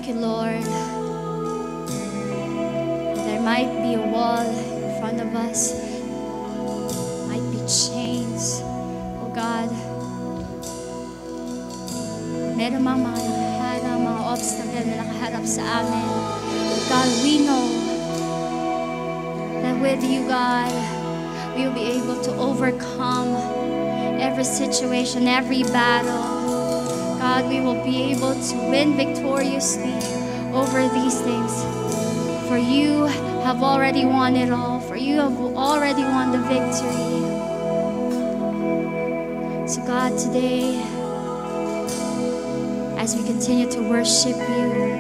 Thank you, Lord. There might be a wall in front of us, might be chains, oh God. Meron mang mga nakaharap, mga obstacle na nakaharap sa amin. God, we know that with you, God, we will be able to overcome every situation, every battle. God, we will be able to win victoriously over these things. For you have already won it all. For you have already won the victory. So God, today, as we continue to worship you,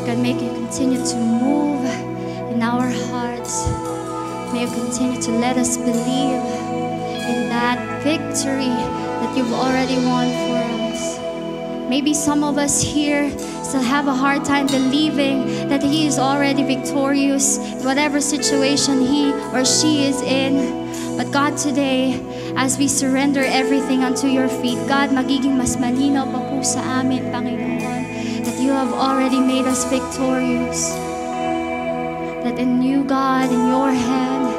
God, may you continue to move in our hearts. May you continue to let us believe in that victory that you've already won for us. Maybe some of us here still have a hard time believing that He is already victorious in whatever situation he or she is in. But God, today, as we surrender everything unto your feet, God, magiging mas malinaw pa po sa amin, Panginoon, that you have already made us victorious. That in you, God, in your hand,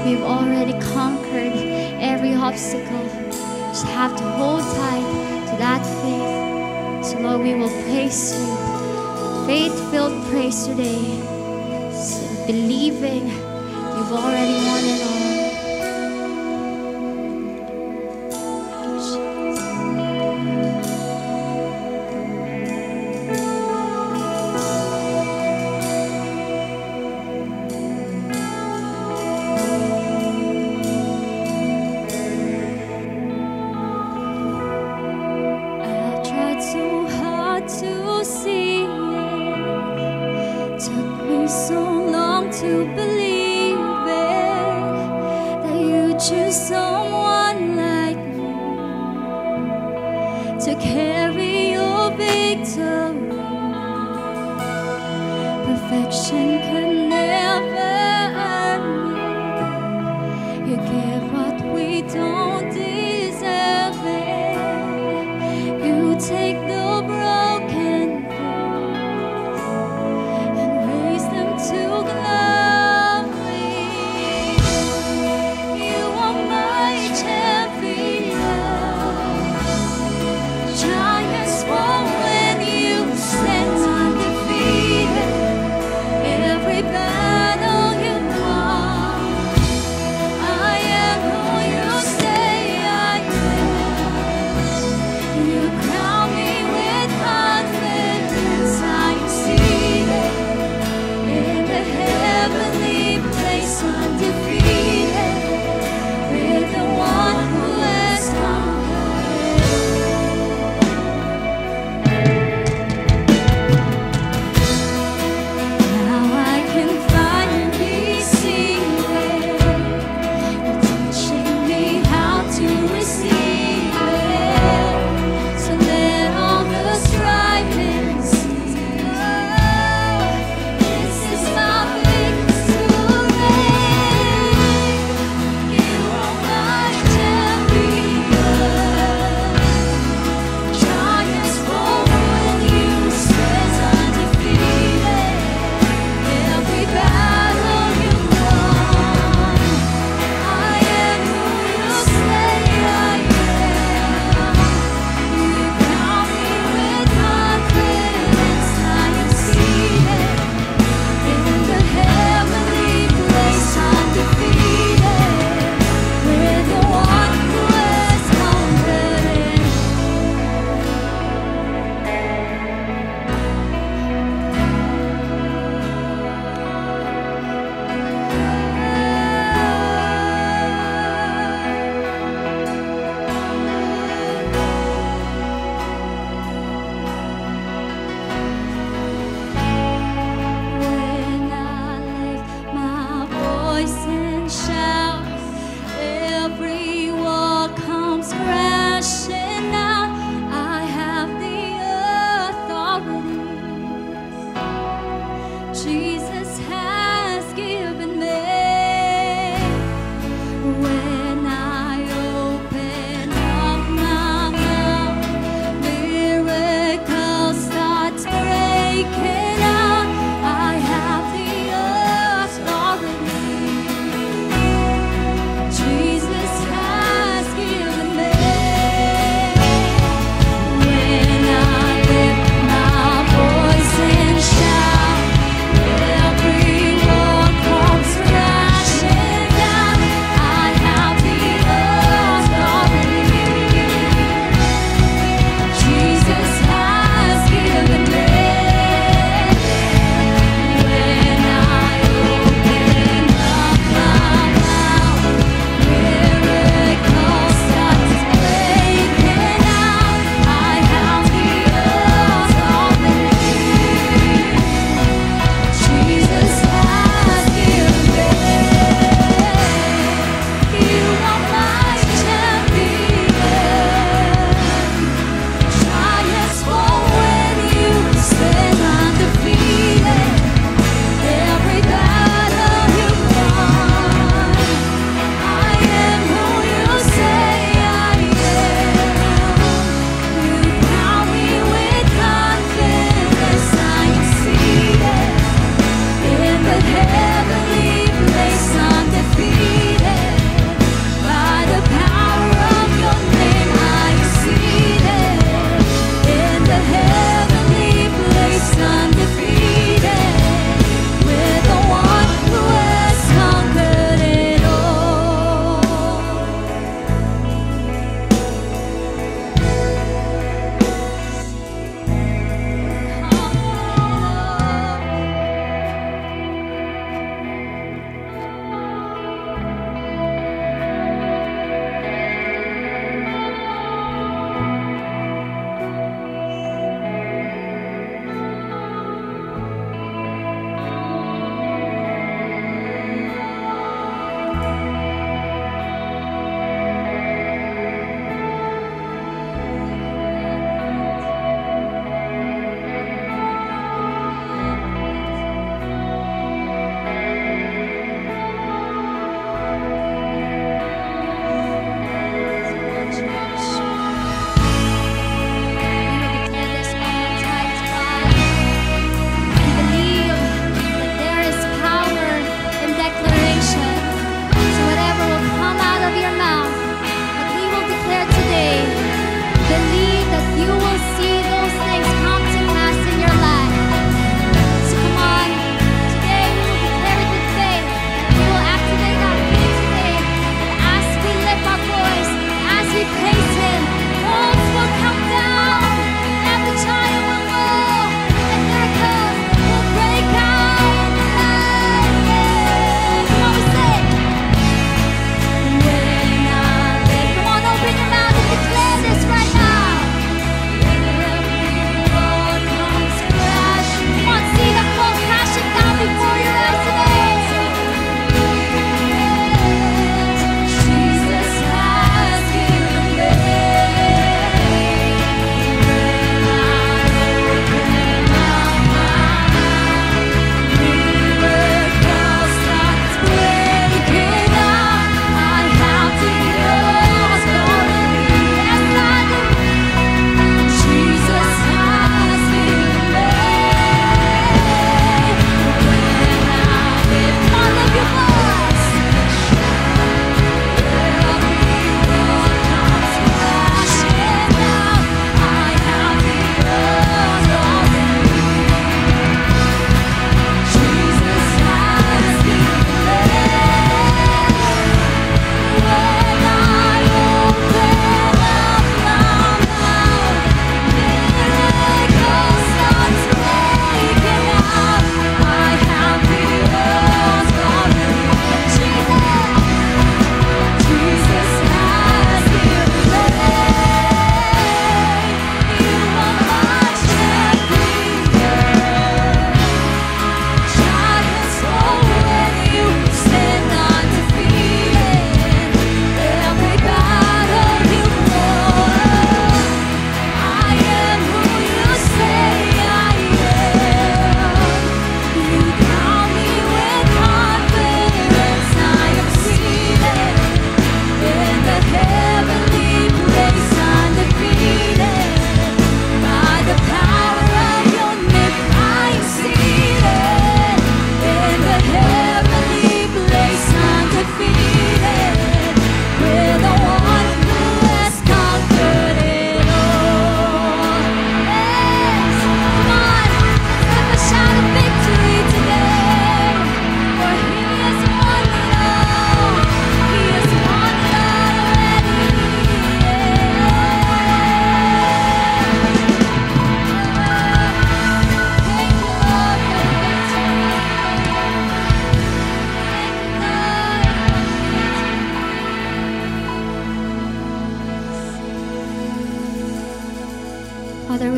we've already conquered every obstacle. Just have to hold tight to that faith. So Lord, we will praise you. Faith-filled praise today. So believing you've already won it all. Every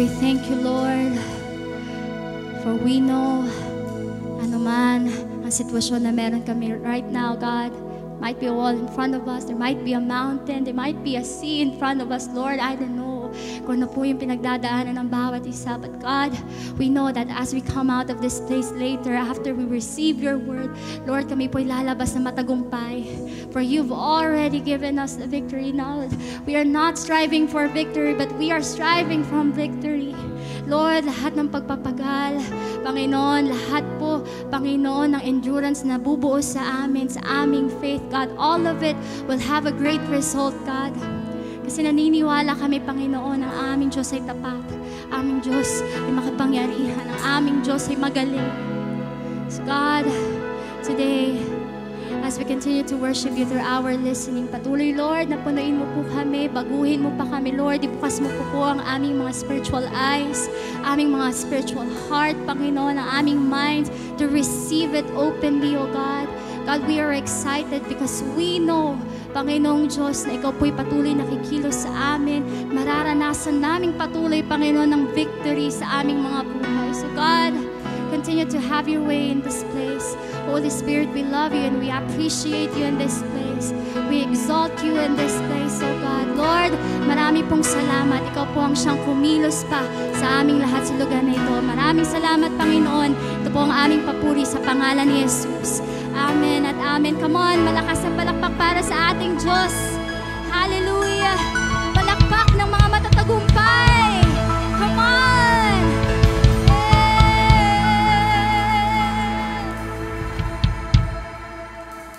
we thank you, Lord, for we know anuman ang sitwasyon na meron kami right now, God. Might be a wall in front of us, there might be a mountain, there might be a sea in front of us, Lord. I don't know kung ano po yung pinagdadaanan ng bawat isa. But God, we know that as we come out of this place later, after we receive your word, Lord, kami po'y lalabas na matagumpay. For you've already given us the victory. Now, we are not striving for victory, but we are striving from victory. Lord, lahat ng pagpapagal, Panginoon, lahat po, Panginoon, ng endurance na bubuo sa amin, sa aming faith, God, all of it will have a great result, God. Kasi naniniwala kami, Panginoon, ang aming Diyos ay tapat, aming Diyos ay makapangyarihan, ang aming Diyos ay magaling. So God, today, as we continue to worship you through our listening, patuloy, Lord, na punuin mo po kami, baguhin mo pa kami, Lord, ibukas mo po ang aming mga spiritual eyes, aming mga spiritual heart, Panginoon, ang aming mind to receive it openly, O God. God, we are excited because we know, Panginoong Diyos, na Ikaw po'y patuloy nakikilos sa amin. Mararanasan naming patuloy, Panginoon, ng victory sa aming mga buhay. So God, continue to have your way in this place. Holy Spirit, we love you and we appreciate you in this place. We exalt you in this place, oh God. Lord, marami pong salamat. Ikaw po ang siyang kumilos pa sa aming lahat sa lugar na ito. Maraming salamat, Panginoon. Ito po ang aming papuri sa pangalan ni Jesus. Amen at amen. Come on, malakas ang palakpak para sa ating Diyos. Hallelujah! Palakpak ng mga matatagumpay. Come on!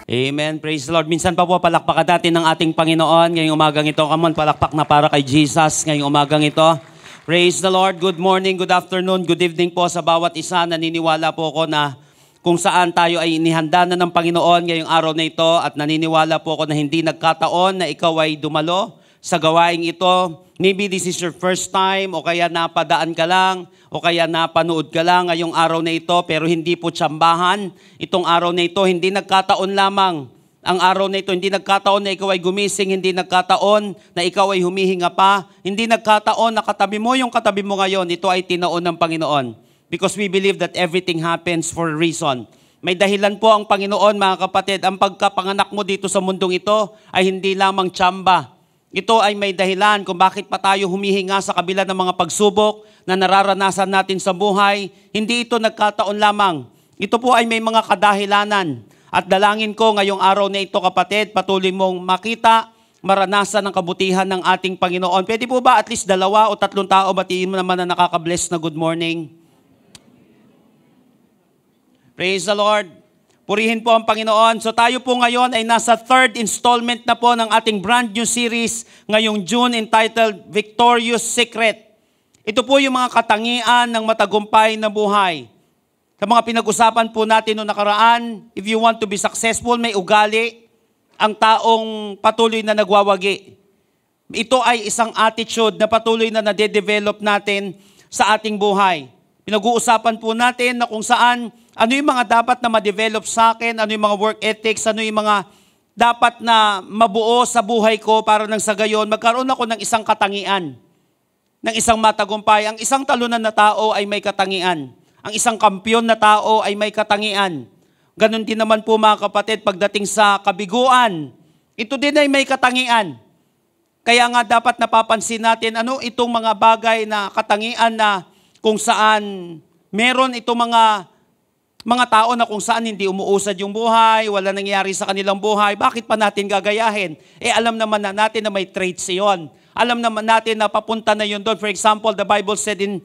Amen. Praise the Lord. Minsan pa po palakpakan natin ng ating Panginoon ngayong umagang ito. Come on, palakpak na para kay Jesus ngayong umagang ito. Praise the Lord. Good morning, good afternoon, good evening po sa bawat isa. Naniniwala po ako na kung saan tayo ay inihanda na ng Panginoon ngayong araw na ito at naniniwala po ako na hindi nagkataon na ikaw ay dumalo sa gawaing ito. Maybe this is your first time o kaya napadaan ka lang o kaya napanood ka lang ngayong araw na ito pero hindi po tsambahan itong araw na ito. Hindi nagkataon lamang ang araw na ito. Hindi nagkataon na ikaw ay gumising. Hindi nagkataon na ikaw ay humihinga pa. Hindi nagkataon na katabi mo yung katabi mo ngayon. Ito ay tinaon ng Panginoon. Because we believe that everything happens for a reason. May dahilan po ang Panginoon, mga kapatid. Ang pagkapanganak mo dito sa mundong ito ay hindi lamang tsamba. Ito ay may dahilan kung bakit pa tayo humihinga sa kabila ng mga pagsubok na nararanasan natin sa buhay. Hindi ito nagkataon lamang. Ito po ay may mga kadahilanan. At dalangin ko ngayong araw na ito, kapatid, patuloy mong makita, maranasan ang kabutihan ng ating Panginoon. Pwede po ba at least 2 o 3 tao batiin mo naman na nakaka-bless na good morning? Praise the Lord. Purihin po ang Panginoon. So tayo po ngayon ay nasa 3rd installment na po ng ating brand new series ngayong June entitled Victorious Secret. Ito po yung mga katangian ng matagumpay na buhay. Sa mga pinag-usapan po natin noong nakaraan, if you want to be successful, may ugali ang taong patuloy na nagwawagi. Ito ay isang attitude na patuloy na nade-develop natin sa ating buhay. Pinag-uusapan po natin na kung saan ano yung mga dapat na ma-develop sa akin, ano yung mga work ethics, ano yung mga dapat na mabuo sa buhay ko para nang sa gayon, magkaroon ako ng isang katangian, ng isang matagumpay. Ang isang talunan na tao ay may katangian. Ang isang kampiyon na tao ay may katangian. Ganon din naman po mga kapatid, pagdating sa kabiguan, ito din ay may katangian. Kaya nga dapat napapansin natin ano itong mga bagay na katangian na kung saan meron itong mga tao na kung saan hindi umuusad yung buhay, wala nangyayari sa kanilang buhay, bakit pa natin gagayahin? Alam naman na natin na may traits iyon. Alam naman natin na papunta na yun doon. For example, the Bible said in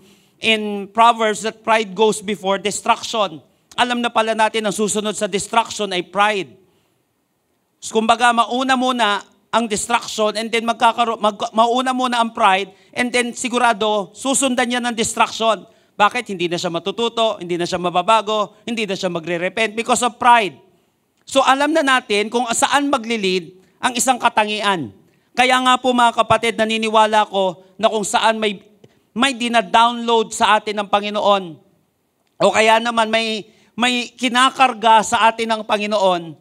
Proverbs that pride goes before destruction. Alam na pala natin ang susunod sa destruction ay pride. So, kumbaga, mauna muna ang destruction and then mauna muna ang pride and then sigurado susundan niya ng destruction. Bakit? Hindi na siya matututo, hindi na siya mababago, hindi na siya magre-repent because of pride. So alam na natin kung saan maglilid ang isang katangian. Kaya nga po mga kapatid, naniniwala ko na kung saan may dina-download sa atin ng Panginoon o kaya naman may kinakarga sa atin ng Panginoon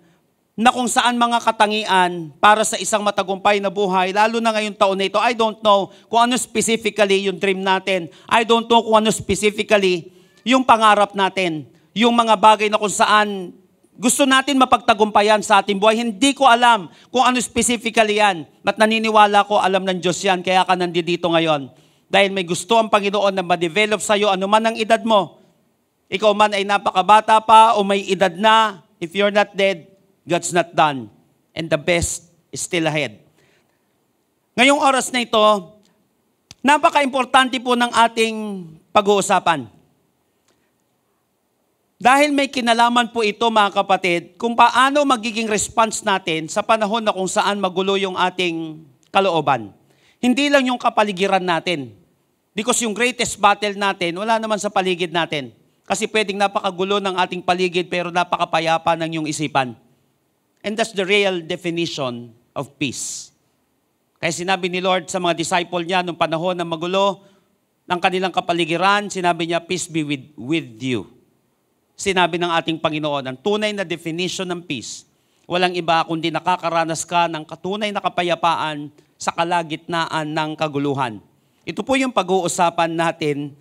na kung saan mga katangian para sa isang matagumpay na buhay, lalo na ngayong taon na ito. I don't know kung ano specifically yung dream natin. I don't know kung ano specifically yung pangarap natin. Yung mga bagay na kung saan gusto natin mapagtagumpayan sa ating buhay. Hindi ko alam kung ano specifically yan. But naniniwala ko, alam ng Diyos yan, kaya ka nandito ngayon. Dahil may gusto ang Panginoon na ma-develop sa'yo, ano man ang edad mo. Ikaw man ay napakabata pa o may edad na, if you're not dead, God's not done. And the best is still ahead. Ngayong oras na ito, napaka-importante po ng ating pag-uusapan. Dahil may kinalaman po ito mga kapatid, kung paano magiging response natin sa panahon na kung saan magulo yung ating kalooban. Hindi lang yung kapaligiran natin. Because yung greatest battle natin, wala naman sa paligid natin. Kasi pwedeng napakagulo ng ating paligid pero napakapayapa ng iyong isipan. And that's the real definition of peace. Kaya sinabi ni Lord sa mga disciple niya nung panahon na magulo ng kanilang kapaligiran, sinabi niya, peace be with you. Sinabi ng ating Panginoon, ang tunay na definition ng peace, walang iba kundi nakakaranas ka ng katunay na kapayapaan sa kalagitnaan ng kaguluhan. Ito po yung pag-uusapan natin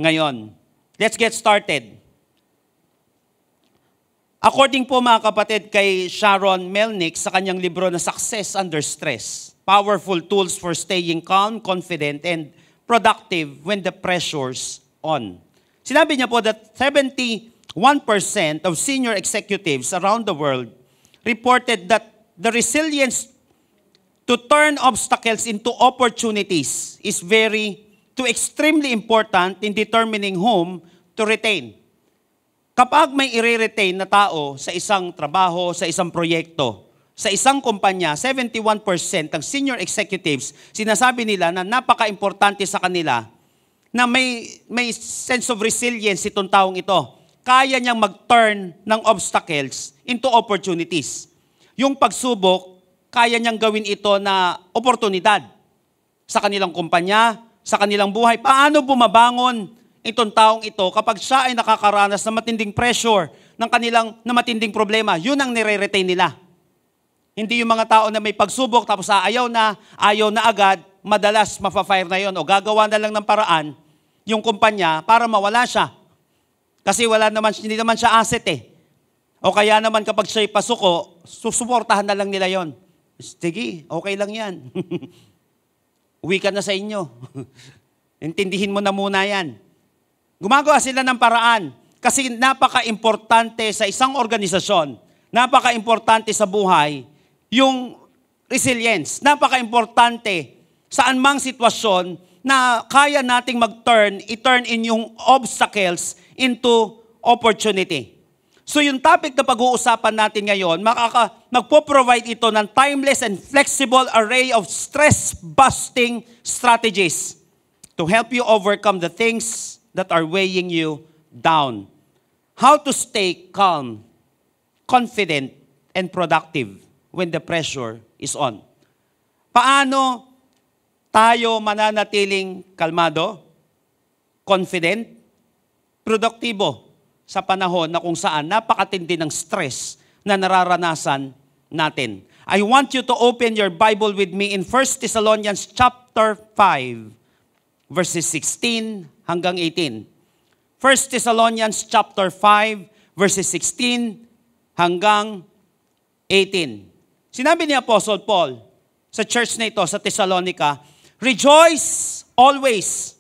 ngayon. Let's get started. According po mga kapatid kay Sharon Melnick sa kanyang libro na Success Under Stress, Powerful Tools for Staying Calm, Confident, and Productive When the Pressure's On. Sinabi niya po that 71% of senior executives around the world reported that the resilience to turn obstacles into opportunities is extremely important in determining whom to retain. Kapag may i-retain na tao sa isang trabaho, sa isang proyekto, sa isang kumpanya, 71% ng senior executives, sinasabi nila na napaka-importante sa kanila na may sense of resilience itong taong ito. Kaya niyang mag-turn ng obstacles into opportunities. Yung pagsubok, kaya niyang gawin ito na oportunidad sa kanilang kumpanya, sa kanilang buhay. Paano bumabangon itong taong ito kapag siya ay nakakaranas ng matinding pressure ng kanilang na matinding problema? Yun ang nire-retain nila. Hindi yung mga tao na may pagsubok tapos ayaw na agad, madalas mafa-fire na yon o gagawa na lang ng paraan yung kumpanya para mawala siya. Kasi hindi naman siya asset eh. O kaya naman kapag siya'y pasuko, susuportahan na lang nila yon. Sige, okay lang yan. Uwi ka na sa inyo. Intindihin mo na muna yan. Gumagawa sila ng paraan kasi napaka-importante sa isang organisasyon, napaka-importante sa buhay, yung resilience. Napaka-importante saan mang sitwasyon na kaya nating i-turn in yung obstacles into opportunity. So yung topic na pag-uusapan natin ngayon, magpo-provide ito ng timeless and flexible array of stress-busting strategies to help you overcome the things that are weighing you down. How to stay calm, confident, and productive when the pressure is on. Paano tayo mananatiling kalmado, confident, produktibo sa panahon na kung saan napakatindi ng stress na nararanasan natin. I want you to open your Bible with me in 1 Thessalonians chapter 5, verses 16 hanggang 18. 1 Thessalonians chapter 5, verses 16 hanggang 18. Sinabi ni Apostle Paul sa church na ito, sa Thessalonica, rejoice always,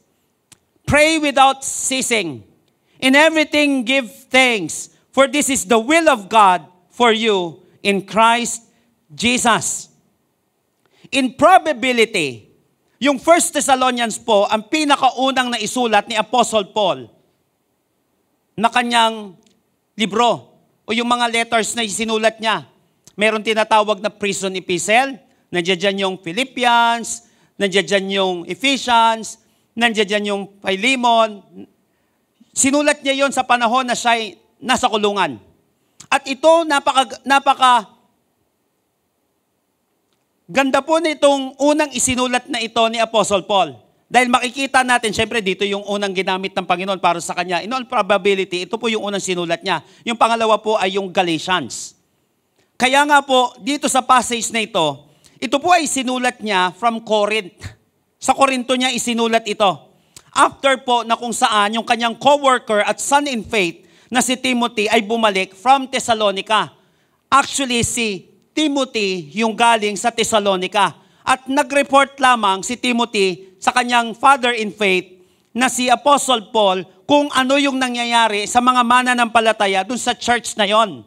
pray without ceasing, in everything give thanks, for this is the will of God for you in Christ Jesus. In probability, yung 1 Thessalonians po, ang pinakaunang na isulat ni Apostle Paul na kanyang libro o yung mga letters na isinulat niya. Meron tinatawag na prison epistle, nandiyan dyan yung Philippians, nandiyan dyan yung Ephesians, nandiyan dyan yung Philemon. Sinulat niya yon sa panahon na siya nasa kulungan. At ito, napaka ganda po nitong unang isinulat na ito ni Apostle Paul. Dahil makikita natin, syempre dito yung unang ginamit ng Panginoon para sa kanya. In all probability, ito po yung unang sinulat niya. Yung pangalawa po ay yung Galatians. Kaya nga po, dito sa passage na ito po ay sinulat niya from Corinth. Sa Corinto niya isinulat ito. After po na kung saan yung kanyang co-worker at son in faith na si Timothy ay bumalik from Thessalonica. Actually, si Timothy yung galing sa Thessalonica. At nag-report lamang si Timothy sa kanyang father in faith na si Apostle Paul kung ano yung nangyayari sa mga mananampalataya dun sa church na yon.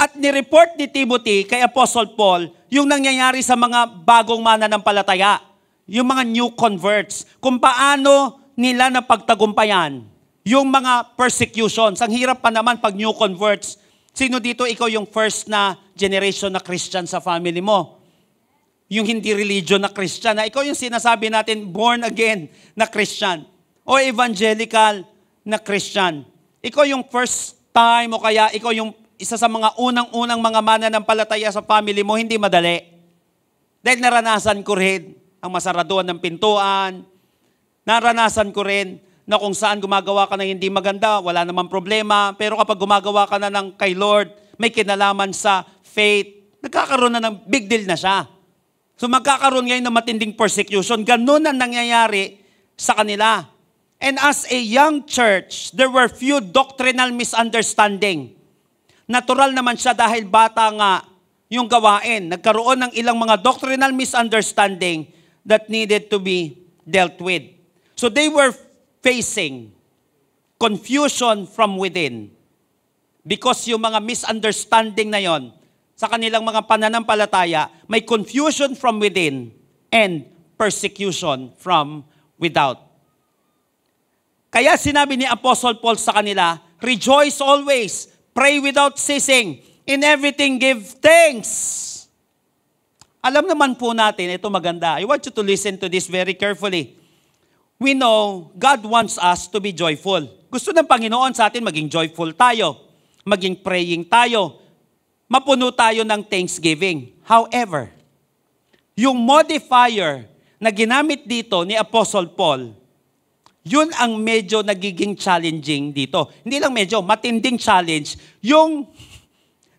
At ni-report ni Timothy kay Apostle Paul yung nangyayari sa mga bagong mananampalataya, yung mga new converts, kung paano nila napagtagumpayan yung mga persecutions. Ang hirap pa naman pag new converts. Sino dito ikaw yung first na generation na Christian sa family mo? Yung hindi religion na Christian. Na ikaw yung sinasabi natin, born again na Christian. O evangelical na Christian. Ikaw yung first time o kaya ikaw yung isa sa mga unang-unang mga mananampalataya sa family mo, hindi madali. Dahil naranasan ko rin ang masaraduan ng pintuan. Naranasan ko rin na kung saan gumagawa ka ng hindi maganda, wala namang problema. Pero kapag gumagawa ka na ng kay Lord, may kinalaman sa faith, nagkakaroon na ng big deal na siya. So magkakaroon ngayon ng matinding persecution. Ganun ang nangyayari sa kanila. And as a young church, there were few doctrinal misunderstanding. Natural naman siya dahil bata nga yung gawain. Nagkaroon ng ilang mga doctrinal misunderstanding that needed to be dealt with. So they were facing confusion from within. Because yung mga misunderstanding na yon sa kanilang mga pananampalataya, may confusion from within and persecution from without. Kaya sinabi ni Apostle Paul sa kanila, rejoice always, pray without ceasing. In everything, give thanks. Alam naman po natin, ito maganda. I want you to listen to this very carefully. We know God wants us to be joyful. Gusto ng Panginoon sa atin maging joyful tayo. Maging praying tayo. Mapuno tayo ng thanksgiving. However, yung modifier na ginamit dito ni Apostle Paul, yun ang medyo nagiging challenging dito. Hindi lang medyo, matinding challenge. Yung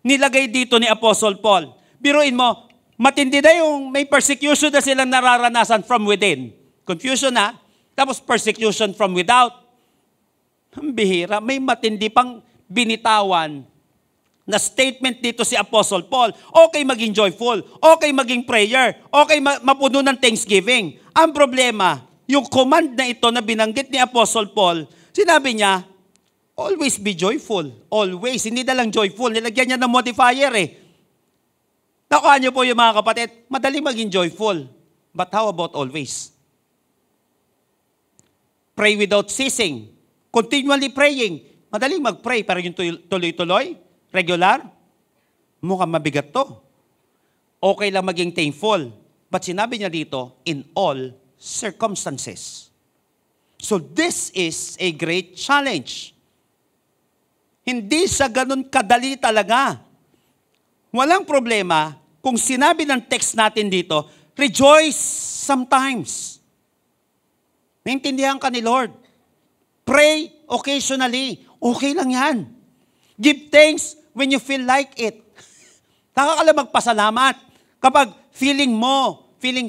nilagay dito ni Apostle Paul. Biruin mo, matindi na yung may persecution na silang nararanasan from within. Confusion na. Tapos persecution from without. Ang bihira, may matindi pang binitawan na statement dito si Apostle Paul. Okay maging joyful. Okay maging prayer. Okay mapuno ng thanksgiving. Ang problema, yung command na ito na binanggit ni Apostle Paul, sinabi niya, always be joyful. Always. Hindi na lang joyful. Nilagyan niya ng modifier eh. Nakuha niyo po yung mga kapatid, madali maging joyful. But how about always? Pray without ceasing. Continually praying. Madaling mag-pray, pero yung tuloy-tuloy, regular, mukhang mabigat to. Okay lang maging thankful. But sinabi niya dito, in all circumstances. So this is a great challenge. Hindi sa ganun kadali talaga. Walang problema kung sinabi ng text natin dito, rejoice sometimes. Naintindihan ka ni Lord. Pray occasionally. Okay lang yan. Give thanks when you feel like it. Nakakala magpasalamat kapag feeling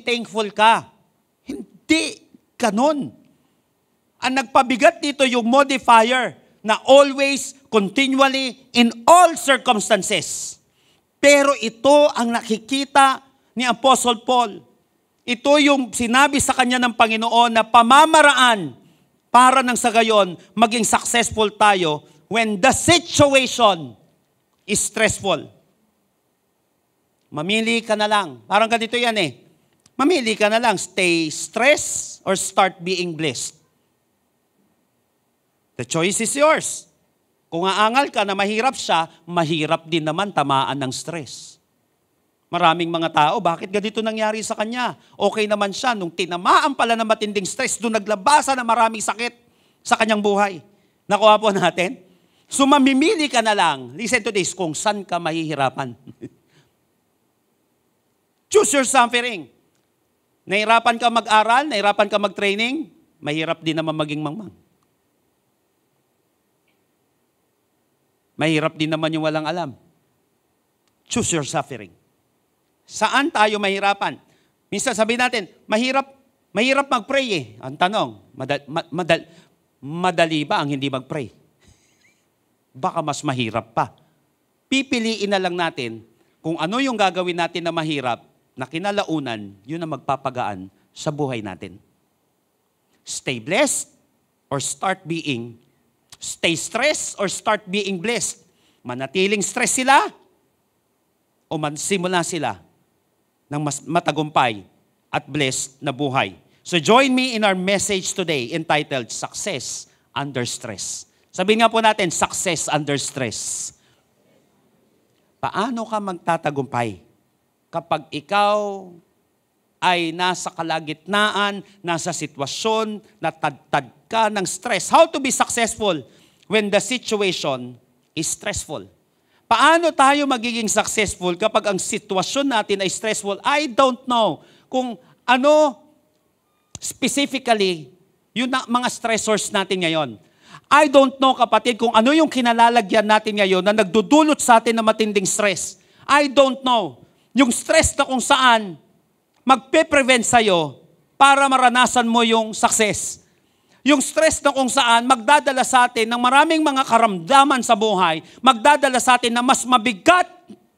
thankful ka. Hindi ganun. Ang nagpabigat dito yung modifier na always, continually, in all circumstances. Pero ito ang nakikita ni Apostle Paul. Ito yung sinabi sa kanya ng Panginoon na pamamaraan para nang sa gayon maging successful tayo when the situation is stressful. Mamili ka na lang. Parang ganito yan eh. Mamili ka na lang, stay stressed or start being blessed. The choice is yours. Kung aangal ka na mahirap siya, mahirap din naman tamaan ng stress. Maraming mga tao, bakit ganito nangyari sa kanya? Okay naman siya, nung tinamaan pala ng matinding stress, doon naglabasa ng maraming sakit sa kanyang buhay. Nakuha po natin? So mamimili ka na lang, listen to this, kung saan ka mahihirapan. Choose your suffering. Nahirapan ka mag-aral, nahirapan ka mag-training, mahirap din naman maging mangmang. Mahirap din naman yung walang alam. choose your suffering. Saan tayo mahirapan? Minsan sabihin natin, mahirap mag-pray eh. Ang tanong, madali ba ang hindi mag-pray? Baka mas mahirap pa. Pipiliin na lang natin kung ano yung gagawin natin na mahirap, na kinalaunan, yun ang magpapagaan sa buhay natin. Stay blessed or start being, stay stressed or start being blessed. Manatiling stress sila o magsimula sila ng mas matagumpay at blessed na buhay. So join me in our message today entitled Success Under Stress. Sabihin nga po natin, Success Under Stress. Paano ka magtatagumpay kapag ikaw ay nasa kalagitnaan, nasa sitwasyon, natadtad ka ng stress? How to be successful when the situation is stressful? Paano tayo magiging successful kapag ang sitwasyon natin ay stressful? I don't know kung ano specifically yung mga stressors natin ngayon. I don't know, kapatid, kung ano yung kinalalagyan natin ngayon na nagdudulot sa atin ng matinding stress. I don't know. Yung stress na kung saan magpe-prevent sa'yo para maranasan mo yung success. Yung stress na kung saan magdadala sa atin ng maraming mga karamdaman sa buhay, magdadala sa atin na mas mabigat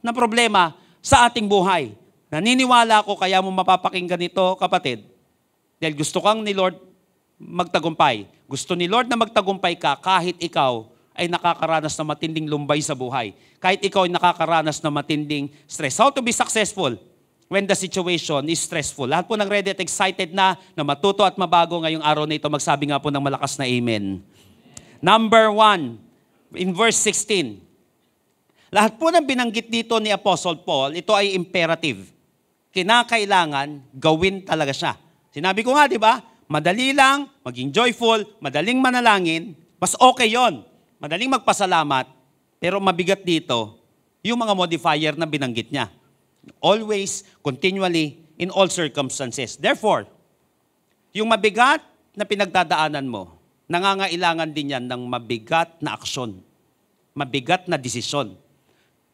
na problema sa ating buhay. Naniniwala ako kaya mo mapapakinggan ito, kapatid, dahil gusto kang ni Lord magtagumpay. Gusto ni Lord na magtagumpay ka kahit ikaw ay nakakaranas ng matinding lumbay sa buhay. Kahit ikaw ay nakakaranas ng matinding stress. How to be successful when the situation is stressful? Lahat po ng ready at excited na matuto at mabago ngayong araw na ito. Magsabi nga po ng malakas na amen. Number 1, in verse 16. Lahat po ng binanggit dito ni Apostle Paul, ito ay imperative. Kinakailangan gawin talaga siya. Sinabi ko nga, di ba? Madali lang, maging joyful, madaling manalangin, mas okay yon. Madaling magpasalamat, pero mabigat dito, yung mga modifier na binanggit niya. Always, continually, in all circumstances. Therefore, yung mabigat na pinagdadaanan mo, nangangailangan din yan ng mabigat na aksyon, mabigat na desisyon.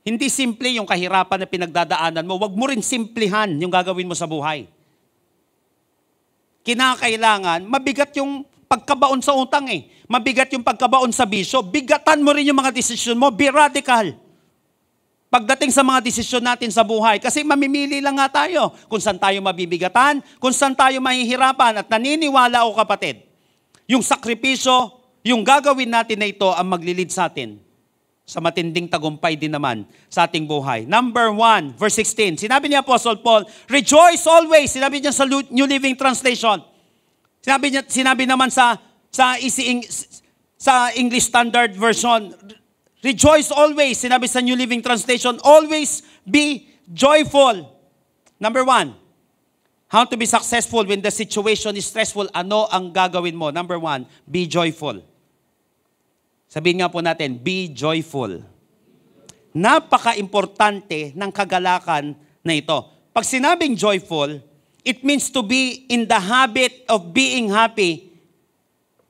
Hindi simple yung kahirapan na pinagdadaanan mo, wag mo rin simplihan yung gagawin mo sa buhay. Kinakailangan, mabigat yung pagkabaon sa utang eh. Mabigat yung pagkabaon sa bisyo. Bigatan mo rin yung mga desisyon mo. Be radical. Pagdating sa mga desisyon natin sa buhay. Kasi mamimili lang nga tayo kung saan tayo mabibigatan, kung saan tayo mahihirapan. At naniniwala ako, kapatid, yung sakripisyo, yung gagawin natin na ito ang maglilid sa atin sa matinding tagumpay din naman sa ating buhay. Number 1, verse 16. Sinabi ni Apostle Paul, rejoice always. Sinabi niya sa New Living Translation. Sinabi naman sa English Standard Version, rejoice always. Sinabi sa New Living Translation, always be joyful. Number 1, how to be successful when the situation is stressful. Ano ang gagawin mo? Number 1, be joyful. Sabihin nga po natin, be joyful. Napaka-importante ng kagalakan na ito. Pag sinabing joyful, it means to be in the habit of being happy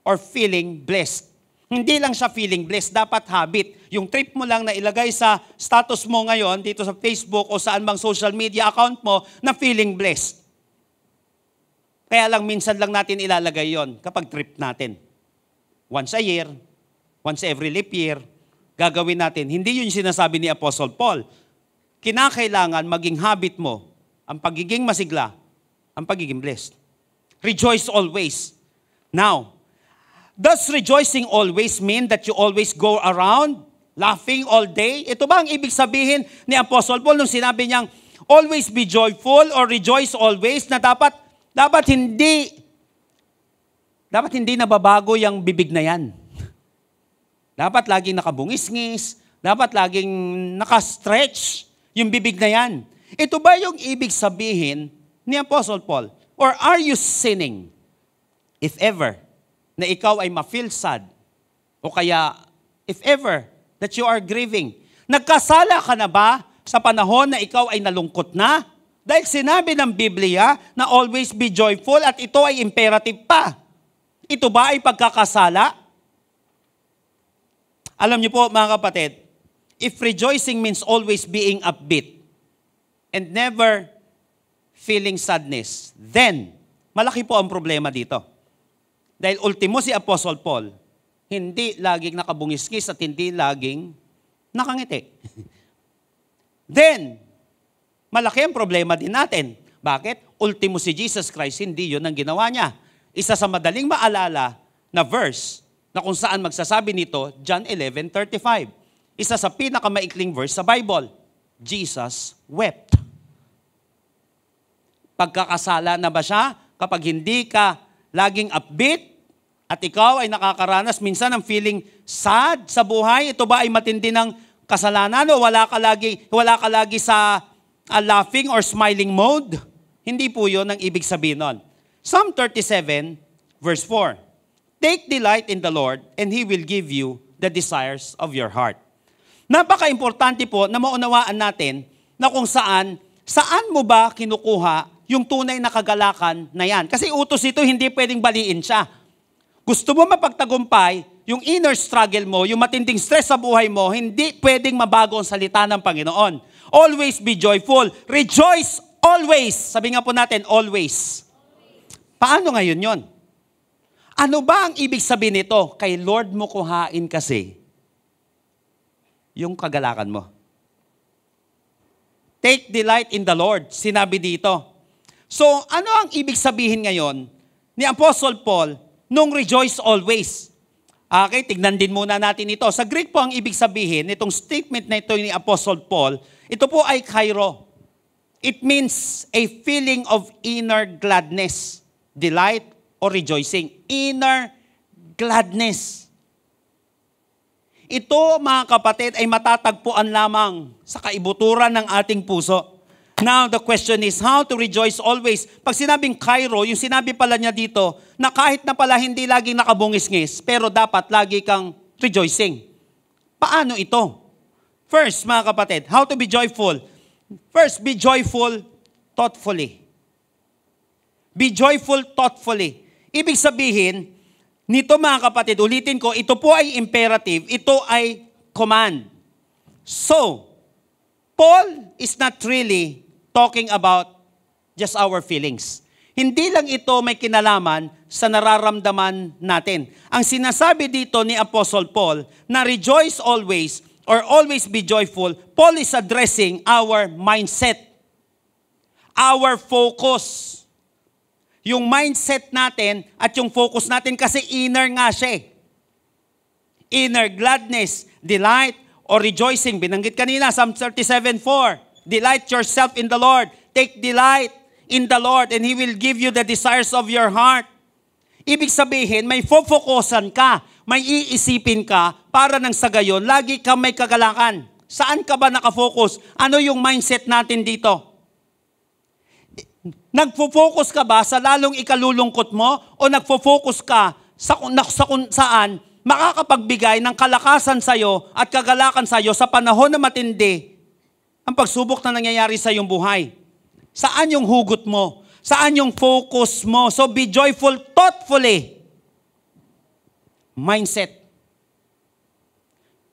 or feeling blessed. Hindi lang siya feeling blessed, dapat habit. Yung trip mo lang na ilagay sa status mo ngayon, dito sa Facebook o saan bang social media account mo, na feeling blessed. Kaya lang minsan lang natin ilalagay yon kapag trip natin. Once a year, once every leap year, gagawin natin. Hindi yun sinasabi ni Apostle Paul. Kinakailangan maging habit mo ang pagiging masigla, ang pagiging blessed. Rejoice always. Now, does rejoicing always mean that you always go around laughing all day? Ito ba ang ibig sabihin ni Apostle Paul nung sinabi niyang always be joyful or rejoice always, na dapat hindi nababago yung bibig na yan? Dapat laging nakabungis-ngis, dapat laging nakastretch yung bibig na yan. Ito ba yung ibig sabihin ni Apostle Paul? Or are you sinning, if ever, na ikaw ay ma-feel sad? O kaya, if ever, that you are grieving? Nagkasala ka na ba sa panahon na ikaw ay nalungkot na? Dahil sinabi ng Biblia na always be joyful at ito ay imperative pa. Ito ba ay pagkakasala? Alam niyo po, mga kapatid, if rejoicing means always being upbeat and never feeling sadness, then malaki po ang problema dito. Dahil ultimo si Apostle Paul, hindi laging nakabungiskis at hindi laging nakangiti. Then, malaki ang problema din natin. Bakit? Ultimo si Jesus Christ, hindi yun ang ginawa niya. Isa sa madaling maalala na verse na kung saan magsasabi nito, John 11:35. Isa sa pinakamaikling verse sa Bible, Jesus wept. Pagkakasala na ba siya kapag hindi ka laging upbeat at ikaw ay nakakaranas minsan ng feeling sad sa buhay? Ito ba ay matindi ng kasalanan o wala ka lagi sa laughing or smiling mode? Hindi po yun ang ibig sabihin nun. Psalm 37 verse 4. Take delight in the Lord and He will give you the desires of your heart. Napaka-importante po na maunawaan natin na kung saan mo ba kinukuha yung tunay na kagalakan na yan. Kasi utos ito, hindi pwedeng baliin siya. Gusto mo mapagtagumpay, yung inner struggle mo, yung matinding stress sa buhay mo, hindi pwedeng mabago ang salita ng Panginoon. Always be joyful. Rejoice always. Sabi nga po natin, always. Paano ngayon yon? Ano ba ang ibig sabihin nito? Kay Lord mo kuhain kasi yung kagalakan mo. Take delight in the Lord, sinabi dito. So, ano ang ibig sabihin ngayon ni Apostle Paul nung rejoice always? Okay, tignan din muna natin ito. Sa Greek po ang ibig sabihin, itong statement na ito ni Apostle Paul, ito po ay kairo. It means a feeling of inner gladness, delight, or rejoicing. Inner gladness. Ito, mga kapatid, ay matatagpuan lamang sa kaibuturan ng ating puso. Now, the question is, how to rejoice always? Pag sinabing kairo, yung sinabi pala niya dito, na kahit na pala hindi laging nakabungis-ngis, pero dapat lagi kang rejoicing. Paano ito? First, mga kapatid, how to be joyful? First, be joyful thoughtfully. Be joyful thoughtfully. Ibig sabihin, nito mga kapatid, ulitin ko, ito po ay imperative, ito ay command. So, Paul is not really talking about just our feelings. Hindi lang ito may kinalaman sa nararamdaman natin. Ang sinasabi dito ni Apostle Paul na rejoice always or always be joyful, Paul is addressing our mindset, our focus. Yung mindset natin at yung focus natin kasi inner nga siya. Inner gladness, delight, or rejoicing. Binanggit kanina, Psalm 37:4. Delight yourself in the Lord. Take delight in the Lord and He will give you the desires of your heart. Ibig sabihin, may focusan ka, may iisipin ka, para nang sa gayon, lagi ka may kagalakan. Saan ka ba nakafocus? Ano yung mindset natin dito? Nagfo-focus ka ba sa lalong ikalulungkot mo o nagfo-focus ka sa kung saan makakapagbigay ng kalakasan sa'yo at kagalakan sa'yo sa panahon na matindi ang pagsubok na nangyayari sa iyong buhay? Saan yung hugot mo? Saan yung focus mo? So be joyful thoughtfully. Mindset.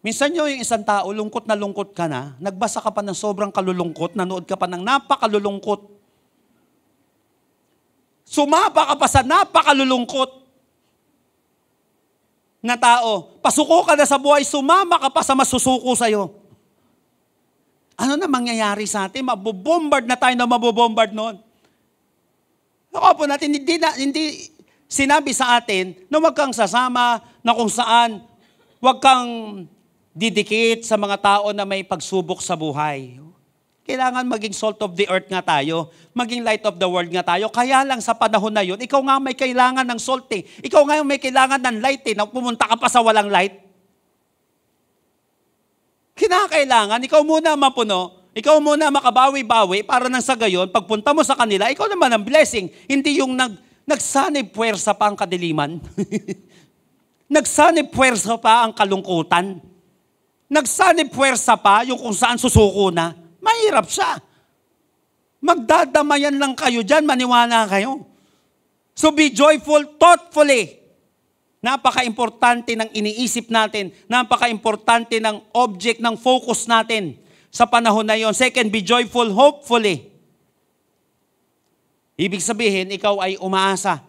Minsan nyo yung isang tao, lungkot ka na, nagbasa ka pa ng sobrang kalulungkot, nanood ka pa ng napakalulungkot, sumapa ka pa sa napakalulungkot na tao. Pasuko ka na sa buhay, sumama ka pa sa masusuko sa'yo. Ano na mangyayari sa atin? Mabobombard na tayo na mabobombard noon. Ako po natin, hindi sinabi sa atin na huwag kang sasama, na kung saan huwag kang didikit sa mga tao na may pagsubok sa buhay. Kailangan maging salt of the earth nga tayo, maging light of the world nga tayo. Kaya lang sa panahon na yun, ikaw nga may kailangan ng salt eh. Ikaw nga may kailangan ng light eh, na pumunta ka pa sa walang light. Kinakailangan, ikaw muna mapuno, ikaw muna makabawi-bawi para nang sa gayon, pagpunta mo sa kanila, ikaw naman ang blessing. Hindi yung nagsanib puwersa pa ang kadiliman. Nagsanib puwersa pa ang kalungkutan. Nagsanib puwersa pa yung kung saan susuko na. Mahirap siya. Magdadamayan lang kayo dyan, maniwala kayo. So be joyful thoughtfully. Napaka-importante ng iniisip natin. Napaka-importante ng object, ng focus natin sa panahon na yon. Second, be joyful, hopefully. Ibig sabihin, ikaw ay umaasa.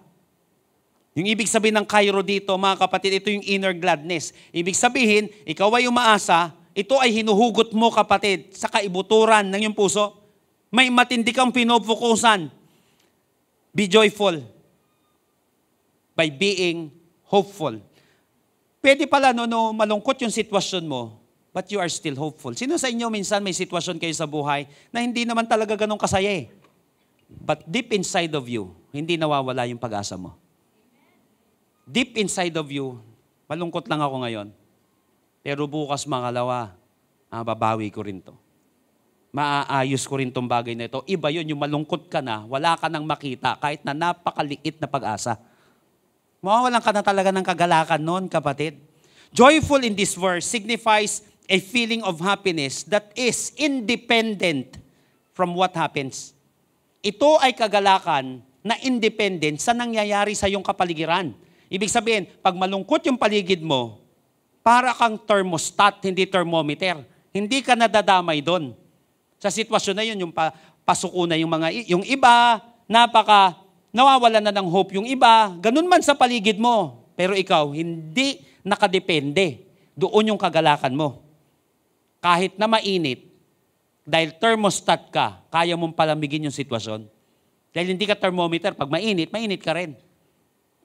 Yung ibig sabihin ng Cairo dito, mga kapatid, ito yung inner gladness. Ibig sabihin, ikaw ay umaasa, ito ay hinuhugot mo, kapatid, sa kaibuturan ng iyong puso. May matindi kang pinofokusan. Be joyful by being hopeful. Pwede pala no malungkot yung sitwasyon mo, but you are still hopeful. Sino sa inyo minsan may sitwasyon kayo sa buhay na hindi naman talaga ganun kasaya eh? But deep inside of you, hindi nawawala yung pag-asa mo. Deep inside of you, malungkot lang ako ngayon. Pero bukas makalawa, babawi ko rin to. Maaayos ko rin tong bagay na ito. Iba yun, yung malungkot ka na, wala ka nang makita, kahit na napakaliit na pag-asa. Mawawalan ka na talaga ng kagalakan noon, kapatid. Joyful in this verse signifies a feeling of happiness that is independent from what happens. Ito ay kagalakan na independent sa nangyayari sa iyong kapaligiran. Ibig sabihin, pag malungkot yung paligid mo, para kang thermostat, hindi thermometer. Hindi ka nadadamay doon. Sa sitwasyon na yun, yung pasuko na yung iba, nawawalan na ng hope yung iba, ganun man sa paligid mo. Pero ikaw, hindi nakadepende. Doon yung kagalakan mo. Kahit na mainit, dahil thermostat ka, kaya mong palamigin yung sitwasyon. Dahil hindi ka thermometer, pag mainit, mainit ka rin.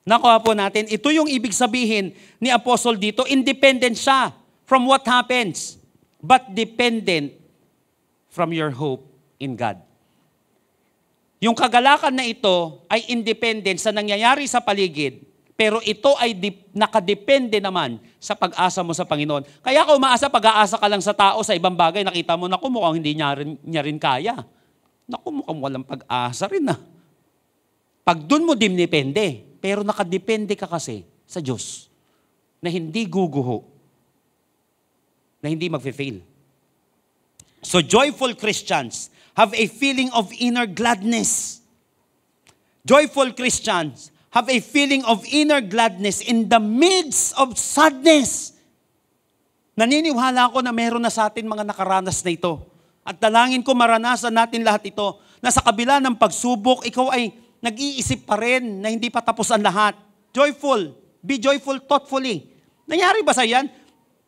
Nakuha po natin, ito yung ibig sabihin ni Apostle dito, independent siya from what happens, but dependent from your hope in God. Yung kagalakan na ito ay independent sa nangyayari sa paligid, pero ito ay nakadepende naman sa pag-asa mo sa Panginoon. Kaya kung umaasa, pag-aasa ka lang sa tao, sa ibang bagay, nakita mo, naku, mukhang hindi niya rin kaya. Naku, mukhang walang pag-asa rin ah. Pag dun mo depende, pero nakadepende ka kasi sa Diyos na hindi guguho, na hindi magfe-fail. So joyful Christians have a feeling of inner gladness. Joyful Christians have a feeling of inner gladness in the midst of sadness. Naniniwala ako na meron na sa atin mga nakaranas na ito. At dalangin ko maranasan natin lahat ito, na sa kabila ng pagsubok, ikaw ay nag-iisip pa rin na hindi pa tapos ang lahat. Joyful. Be joyful thoughtfully. Nangyari ba sa yan?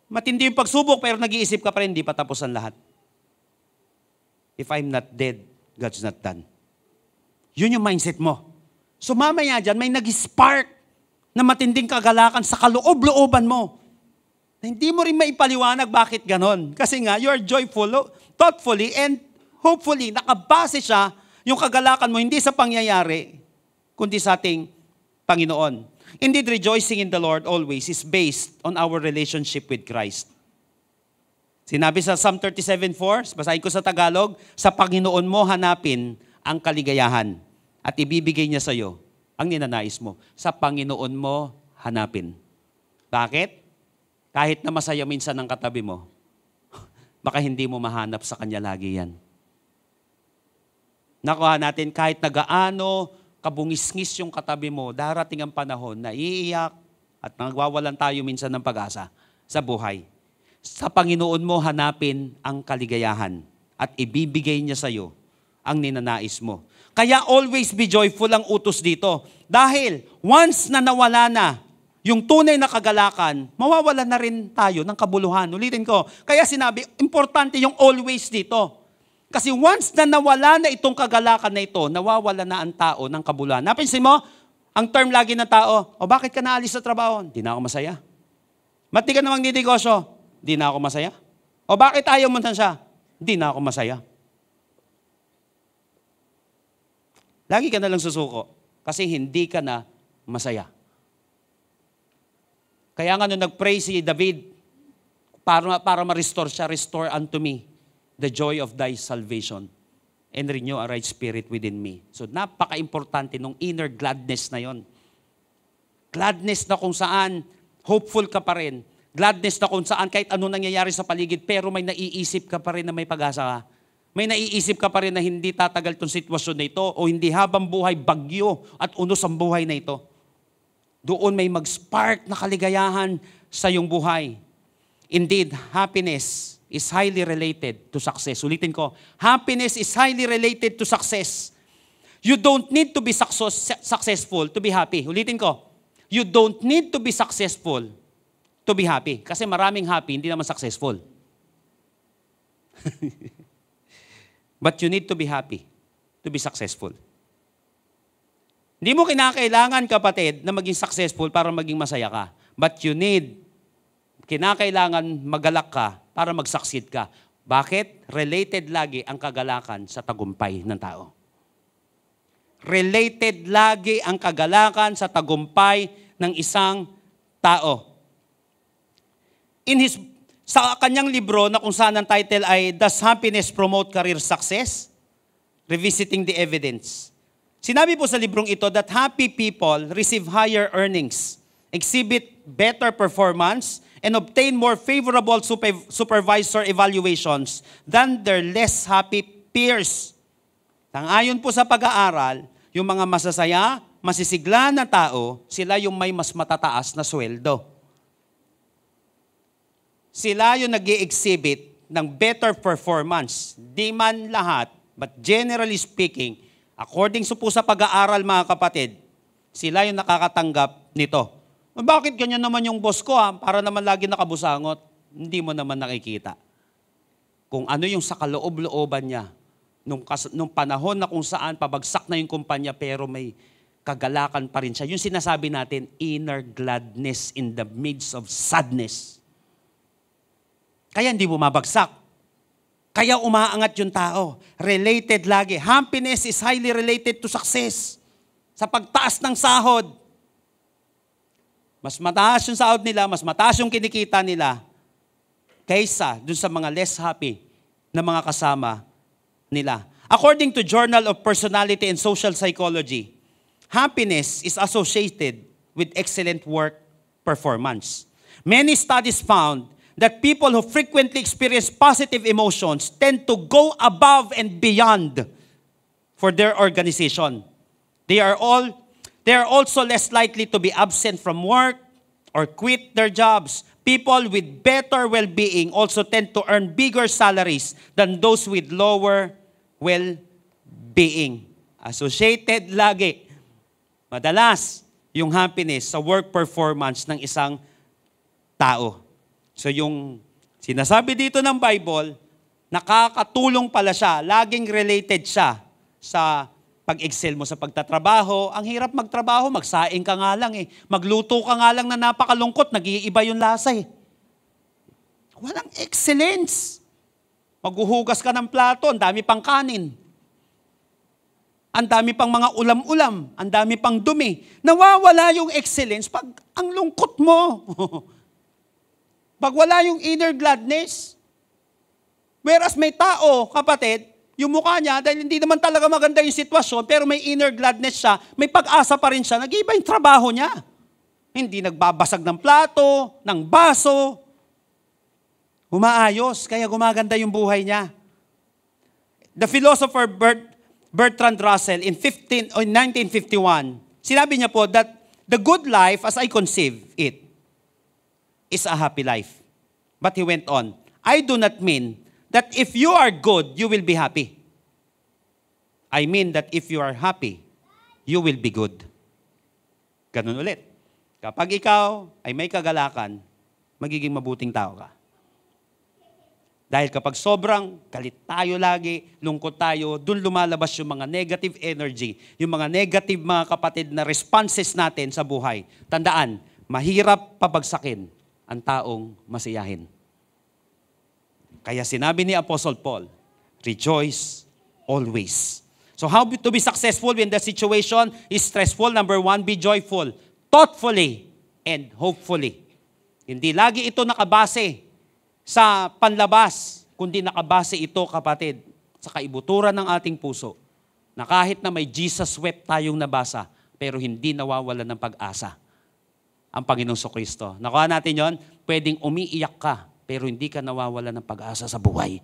Matindi yung pagsubok pero nag-iisip ka pa rin, hindi pa tapos ang lahat. If I'm not dead, God's not done. Yun yung mindset mo. So mamaya dyan, may nag-spark na matinding kagalakan sa kaloob-looban mo. Na hindi mo rin maipaliwanag bakit ganon. Kasi nga, you're joyful, thoughtfully, and hopefully, nakabase siya yung kagalakan mo, hindi sa pangyayari, kundi sa ating Panginoon. Indeed, rejoicing in the Lord always is based on our relationship with Christ. Sinabi sa Psalm 37:4, basahin ko sa Tagalog, sa Panginoon mo hanapin ang kaligayahan at ibibigay niya sa iyo ang ninanais mo. Sa Panginoon mo hanapin. Bakit? Kahit na masaya minsan ang katabi mo, baka hindi mo mahanap sa Kanya lagi yan. Nakuha natin kahit na gaano kabungis-ngis yung katabi mo, darating ang panahon na iiyak at nagwawalan tayo minsan ng pag-asa sa buhay. Sa Panginoon mo hanapin ang kaligayahan at ibibigay niya sa iyo ang ninanais mo. Kaya always be joyful ang utos dito. Dahil once na nawala na yung tunay na kagalakan, mawawala na rin tayo ng kabuluhan. Ulitin ko. Kaya sinabi, importante yung always dito. Kasi once na nawala na itong kagalakan na ito, nawawala na ang tao ng kabuluhan. Napansin mo, ang term lagi ng tao, o bakit ka naalis sa trabaho? Di na ako masaya. Mati ka namang ninegosyo? Di na ako masaya. O bakit ayaw mo na siya? Di na ako masaya. Lagi ka na lang susuko kasi hindi ka na masaya. Kaya nga nung nag-pray si David, para ma-restore siya, restore unto me the joy of thy salvation and renew a right spirit within me. So napaka-importante nung inner gladness na yon. Gladness na kung saan hopeful ka pa rin. Gladness na kung saan kahit ano nangyayari sa paligid pero may naiisip ka pa rin na may pag-asa ka. May naiisip ka pa rin na hindi tatagal itong sitwasyon na ito o hindi habang buhay bagyo at unos ang buhay na ito. Doon may mag-spark na kaligayahan sa iyong buhay. Indeed, happiness is highly related to success. Ulitin ko, happiness is highly related to success. You don't need to be successful to be happy. Ulitin ko, you don't need to be successful to be happy. Kasi maraming happy, hindi naman successful. But you need to be happy to be successful. Hindi mo kinakailangan, kapatid, na maging successful para maging masaya ka. But you need, kinakailangan magalak ka para mag-succeed ka. Bakit? Related lagi ang kagalakan sa tagumpay ng tao. Related lagi ang kagalakan sa tagumpay ng isang tao. Sa kanyang libro na kung saan ang title ay Does Happiness Promote Career Success? Revisiting the Evidence. Sinabi po sa librong ito that happy people receive higher earnings, exhibit better performance, and obtain more favorable supervisor evaluations than their less happy peers. Ayon po sa pag-aaral, yung mga masasaya, masisigla na tao, sila yung may mas matataas na sweldo. Sila yung nag-i-exhibit ng better performance. Di man lahat, but generally speaking, according po sa pag-aaral mga kapatid, sila yung nakakatanggap nito. Bakit ganyan naman yung boss ko para naman lagi nakabusangot? Hindi mo naman nakikita. Kung ano yung sa kaloob-looban niya, nung panahon na kung saan pabagsak na yung kumpanya pero may kagalakan pa rin siya. Yung sinasabi natin, inner gladness in the midst of sadness. Kaya hindi bumabagsak. Kaya umaangat yung tao. Related lagi. Happiness is highly related to success. Sa pagtaas ng sahod. Mas mataas yung sahod nila, mas mataas yung kinikita nila kaysa dun sa mga less happy na mga kasama nila. According to Journal of Personality and Social Psychology, happiness is associated with excellent work performance. Many studies found that people who frequently experience positive emotions tend to go above and beyond for their organization. They are also less likely to be absent from work or quit their jobs. People with better well-being also tend to earn bigger salaries than those with lower well-being. Associated lagi, madalas, yung happiness sa work performance ng isang tao. So yung sinasabi dito ng Bible, nakakatulong pala siya, laging related siya sa pag-excel mo sa pagtatrabaho. Ang hirap magtrabaho, magsaing ka nga lang eh. Magluto ka nga lang na napakalungkot, nag-iiba yung lasa eh. Walang excellence. Maghuhugas ka ng plato, ang dami pang kanin. Ang dami pang mga ulam-ulam, ang dami pang dumi. Nawawala yung excellence pag ang lungkot mo. Pag wala yung inner gladness. Whereas may tao, kapatid, yung mukha niya, dahil hindi naman talaga maganda yung sitwasyon, pero may inner gladness siya, may pag-asa pa rin siya, nag-iba yung trabaho niya. Hindi nagbabasag ng plato, ng baso. Umaayos, kaya gumaganda yung buhay niya. The philosopher Bertrand Russell in 1951, sinabi niya po that the good life as I conceive it is a happy life. But he went on, I do not mean that if you are good, you will be happy. I mean that if you are happy, you will be good. Ganun ulit. Kapag ikaw ay may kagalakan, magiging mabuting tao ka. Dahil kapag sobrang galit tayo lagi, lungkot tayo, dun lumalabas yung mga negative energy, yung mga negative mga kapatid na responses natin sa buhay. Tandaan, mahirap pabagsakin ang taong masiyahin. Kaya sinabi ni Apostle Paul, rejoice always. So how to be successful when the situation is stressful? Number 1, be joyful, thoughtfully, and hopefully. Hindi lagi ito nakabase sa panlabas, kundi nakabase ito, kapatid, sa kaibuturan ng ating puso, na kahit na may Jesus wept tayong nabasa, pero hindi nawawalan ng pag-asa ang Panginoong Kristo. Nakuha natin yon, pwedeng umiiyak ka, pero hindi ka nawawalan ng pag-asa sa buhay.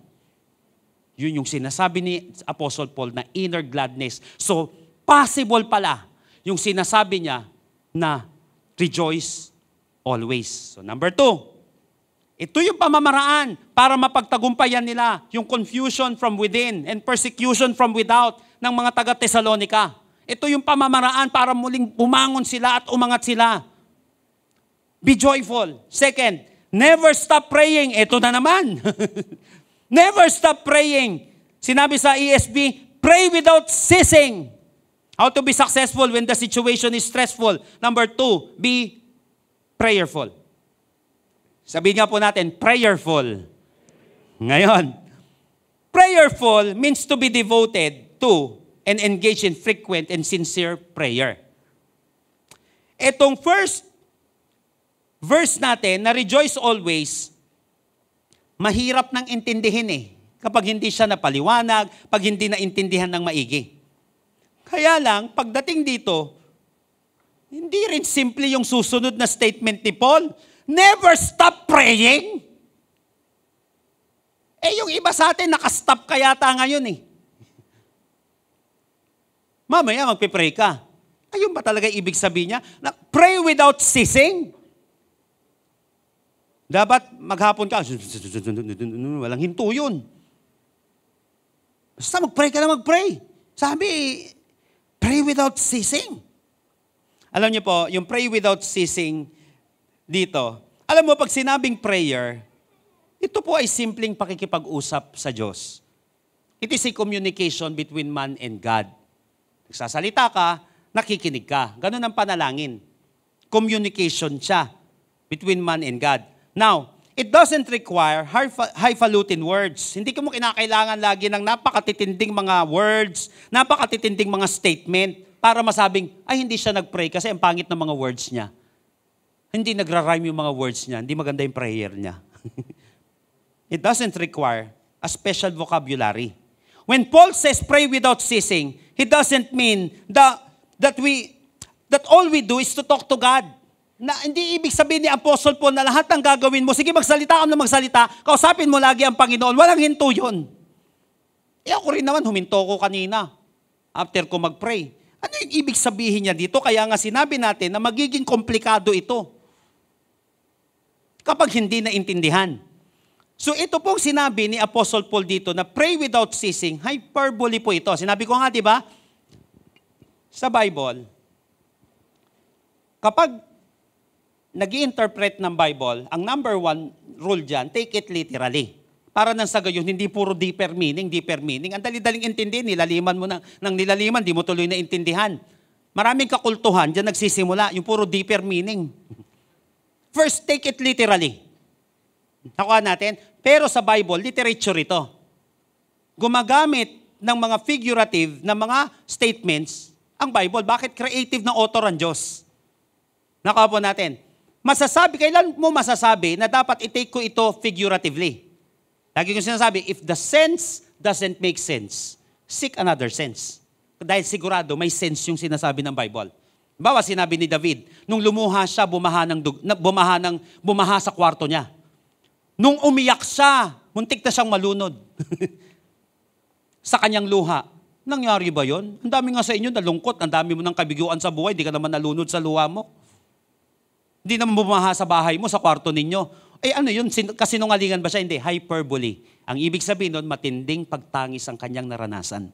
Yun yung sinasabi ni Apostle Paul na inner gladness. So, possible pala yung sinasabi niya na rejoice always. So number 2, ito yung pamamaraan para mapagtagumpayan nila yung confusion from within and persecution from without ng mga taga-Tesalonica. Ito yung pamamaraan para muling bumangon sila at umangat sila. Be joyful. Second, never stop praying. Ito na naman. Never stop praying. Sinabi sa ESV, pray without ceasing. How to be successful when the situation is stressful. Number 2, be prayerful. Sabihin nga po natin, prayerful. Ngayon, prayerful means to be devoted to and engage in frequent and sincere prayer. Etong first verse natin, na rejoice always, mahirap nang intindihin kapag hindi siya napaliwanag, pag hindi naintindihan ng maigi. Kaya lang, pagdating dito, hindi rin simple yung susunod na statement ni Paul, never stop praying. Yung iba sa atin, nakastop ka yata ngayon Mamaya magpipray ka. Ayun ba talaga ibig sabihin niya? Na pray without ceasing? Dapat maghapon ka, walang hinto yun. Basta mag-pray ka na mag-pray. Sabi, pray without ceasing. Alam niyo po, yung pray without ceasing dito, alam mo, pag sinabing prayer, ito po ay simpleng pakikipag-usap sa Diyos. It is a communication between man and God. Nagsasalita ka, nakikinig ka. Ganun ang panalangin. Communication siya between man and God. Now, it doesn't require highfalutin words. Hindi mo kinakailangan lagi ng napakatitinding mga words, napakatitinding mga statement para masabing, ay hindi siya nag-pray kasi ang pangit ng mga words niya. Hindi nagra-rhyme yung mga words niya, hindi maganda yung prayer niya. It doesn't require a special vocabulary. When Paul says pray without ceasing, it doesn't mean that all we do is to talk to God. Na hindi ibig sabihin ni Apostle Paul na lahat ng gagawin mo, sige magsalita ka na magsalita, kausapin mo lagi ang Panginoon, walang hinto yun. Ako rin naman, huminto ko kanina after ko mag-pray. Ano yung ibig sabihin niya dito? Kaya nga sinabi natin na magiging komplikado ito kapag hindi naintindihan. So ito pong sinabi ni Apostle Paul dito na pray without ceasing, hyperbole po ito. Sinabi ko nga, di ba? Sa Bible, kapag nag-i-interpret ng Bible, ang number 1 rule dyan, take it literally. Para nang sa gayon, hindi puro deeper meaning. Ang dali-daling intindihin, nilaliman mo ng nilaliman, di mo tuloy na intindihan. Maraming kakultuhan, dyan nagsisimula, yung puro deeper meaning. First, take it literally. Nakuha natin, pero sa Bible, literature ito. Gumagamit ng mga figurative na mga statements ang Bible. Bakit creative na author ang Diyos? Nakuha po natin. Kailan mo masasabi na dapat i-take ko ito figuratively? Lagi ko sinasabi, if the sense doesn't make sense, seek another sense. Dahil sigurado may sense yung sinasabi ng Bible. Bawa sinabi ni David, nung lumuha siya, bumaha sa kwarto niya. Nung umiyak siya, muntik na siyang malunod. Sa kanyang luha. Nangyari ba yon? Ang dami nga sa inyo nalungkot, ang dami mo ng kabiguan sa buhay, di ka naman nalunod sa luha mo. Hindi naman bumaha sa bahay mo, sa kwarto ninyo. Ano yun? Kasinungalingan ba siya? Hindi, hyperbole. Ang ibig sabihin nun, matinding pagtangis ang kanyang naranasan.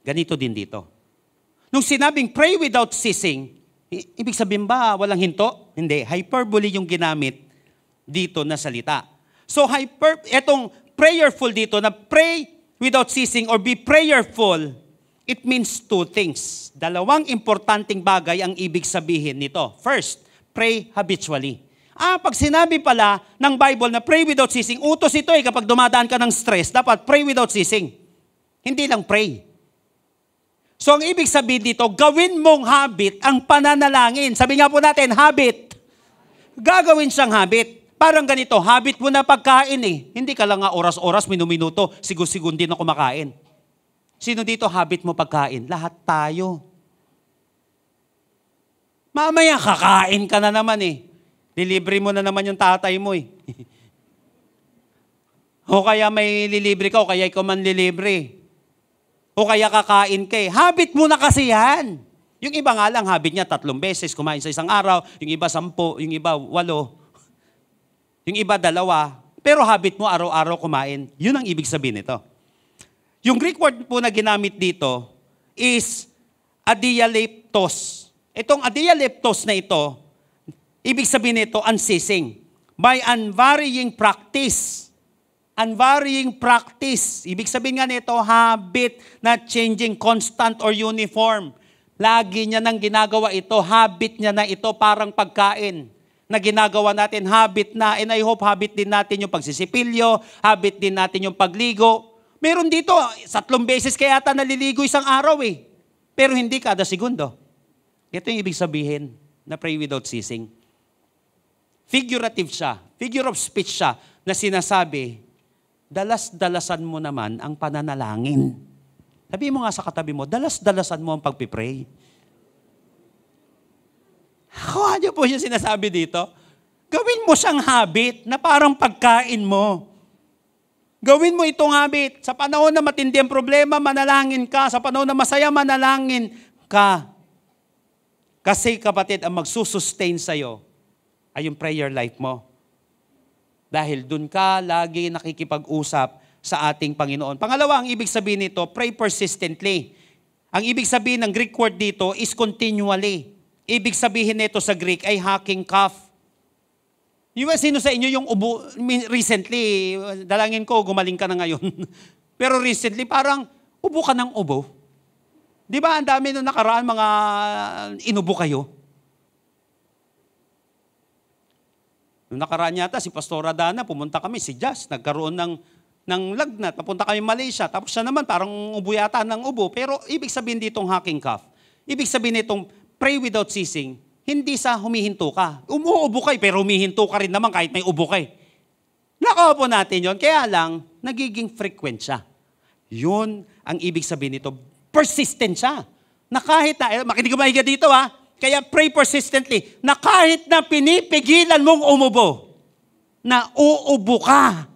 Ganito din dito. Nung sinabing pray without ceasing, ibig sabihin ba walang hinto? Hindi, hyperbole yung ginamit dito na salita. So, etong prayerful dito, na pray without ceasing or be prayerful, it means 2 things. Dalawang importanteng bagay ang ibig sabihin nito. First, pray habitually. Pag sinabi pala ng Bible na pray without ceasing, utos ito kapag dumadaan ka ng stress, dapat pray without ceasing. Hindi lang pray. So ang ibig sabihin dito, gawin mong habit ang pananalangin. Sabi nga po natin, habit. Gagawin siyang habit. Parang ganito, habit mo na pagkain Hindi ka lang nga oras-oras, minuminuto, sigo-segundi na kumakain. Sino dito habit mo pagkain? Lahat tayo. Mamaya kakain ka na naman Lilibre mo na naman yung tatay mo O kaya may lilibre ka, o kaya ikaw man lilibre. O kaya kakain ka Habit mo na kasi yan. Yung iba nga lang, habit niya 3 beses kumain sa isang araw, yung iba 10, yung iba 8, yung iba 2, pero habit mo araw-araw kumain. Yun ang ibig sabihin nito. Yung Greek word po na ginamit dito is adialeptos. Itong adialeptos na ito, ibig sabihin nito, unceasing. By unvarying practice. Unvarying practice. Ibig sabihin nga nito, habit na changing, constant or uniform. Lagi niya nang ginagawa ito. Habit niya na ito, parang pagkain na ginagawa natin. Habit na, and I hope habit din natin yung pagsisipilyo, habit din natin yung pagligo. Meron dito, 3 beses kaya ata naliligo isang araw eh. Pero hindi kada segundo. Ito yung ibig sabihin na pray without ceasing. Figurative siya. Figure of speech siya na sinasabi, dalas-dalasan mo naman ang pananalangin. Sabihin mo nga sa katabi mo, dalas-dalasan mo ang pagpipray. Kuha niyo po yung sinasabi dito. Gawin mo siyang habit na parang pagkain mo. Gawin mo itong habit. Sa panahon na matindi ang problema, manalangin ka. Sa panahon na masaya, manalangin ka. Kasi kapatid, ang magsusustain sa'yo ay yung prayer life mo. Dahil dun ka lagi nakikipag-usap sa ating Panginoon. Pangalawa, ang ibig sabihin nito, pray persistently. Ang ibig sabihin ng Greek word dito is continually. Ibig sabihin nito sa Greek ay hacking cough. Yung sino sa inyo yung ubo, recently, dalangin ko, gumaling ka na ngayon. Pero recently, parang ubo ka ng ubo. Di ba ang dami nung nakaraan mga inubo kayo? Nung nakaraan yata, si Pastora Dana, pumunta kami, si Jazz, nagkaroon ng lagnat, papunta kami Malaysia, tapos siya naman parang ubo yata ng ubo, pero ibig sabihin ditong hacking cough. Ibig sabihin nitong pray without ceasing, hindi sa humihinto ka. Umuubo kayo, pero humihinto ka rin naman kahit may ubo kayo. Nakaupo natin yon, kaya lang, nagiging frequent siya. Yun ang ibig sabihin nito, persistent siya. Na kahit na, makinig ka mahiga dito ha, kaya pray persistently, na kahit na pinipigilan mong umubo, na uubo ka.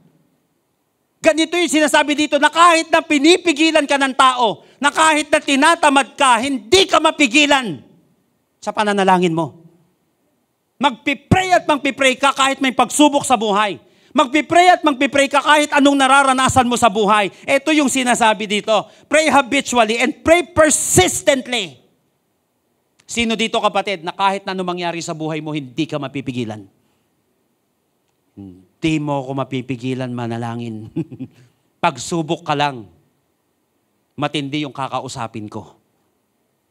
Ganito yung sinasabi dito, na kahit na pinipigilan ka ng tao, na kahit na tinatamad ka, hindi ka mapigilan sa pananalangin mo. Magpipray at magpipray ka kahit may pagsubok sa buhay. Magpipray at magpipray ka kahit anong nararanasan mo sa buhay. Ito yung sinasabi dito, pray habitually and pray persistently. Sino dito kapatid na kahit na anong mangyari sa buhay mo, hindi ka mapipigilan? Hindi mo ako mapipigilan manalangin. Pagsubok ka lang, matindi yung kakausapin ko.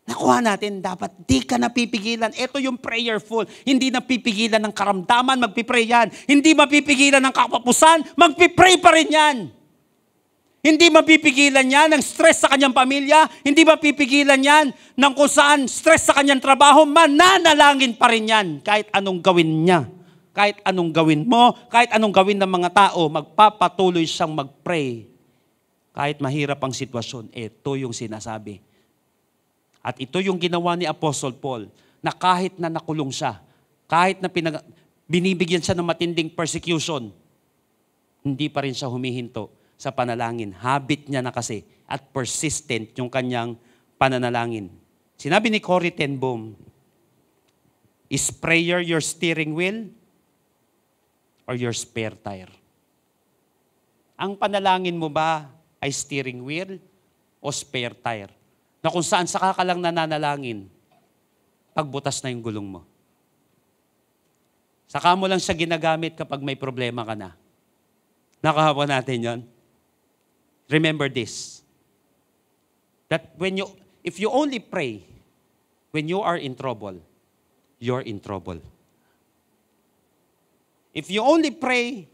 Nakuha natin, dapat di ka napipigilan. Ito yung prayerful. Hindi napipigilan ng karamdaman, magpipray yan. Hindi mapipigilan ng kapapusan, magpipray pa rin yan. Hindi mapipigilan yan ng stress sa kanyang pamilya. Hindi mapipigilan yan ng kung saan stress sa kanyang trabaho. Mananalangin pa rin yan kahit anong gawin niya. Kahit anong gawin mo, kahit anong gawin ng mga tao, magpapatuloy siyang mag-pray. Kahit mahirap ang sitwasyon, ito yung sinasabi. At ito yung ginawa ni Apostle Paul, na kahit na nakulong siya, kahit na binibigyan siya ng matinding persecution, hindi pa rin siya humihinto sa panalangin. Habit niya na kasi at persistent yung kanyang pananalangin. Sinabi ni Corrie ten Boom, is prayer your steering wheel or your spare tire? Ang panalangin mo ba ay steering wheel o spare tire? Na kung saan saka ka lang nananalangin, pagbutas na yung gulong mo. Saka mo lang siya ginagamit kapag may problema ka na. Nakahawa natin yon. Remember this, that if you only pray when you are in trouble, you're in trouble. If you only pray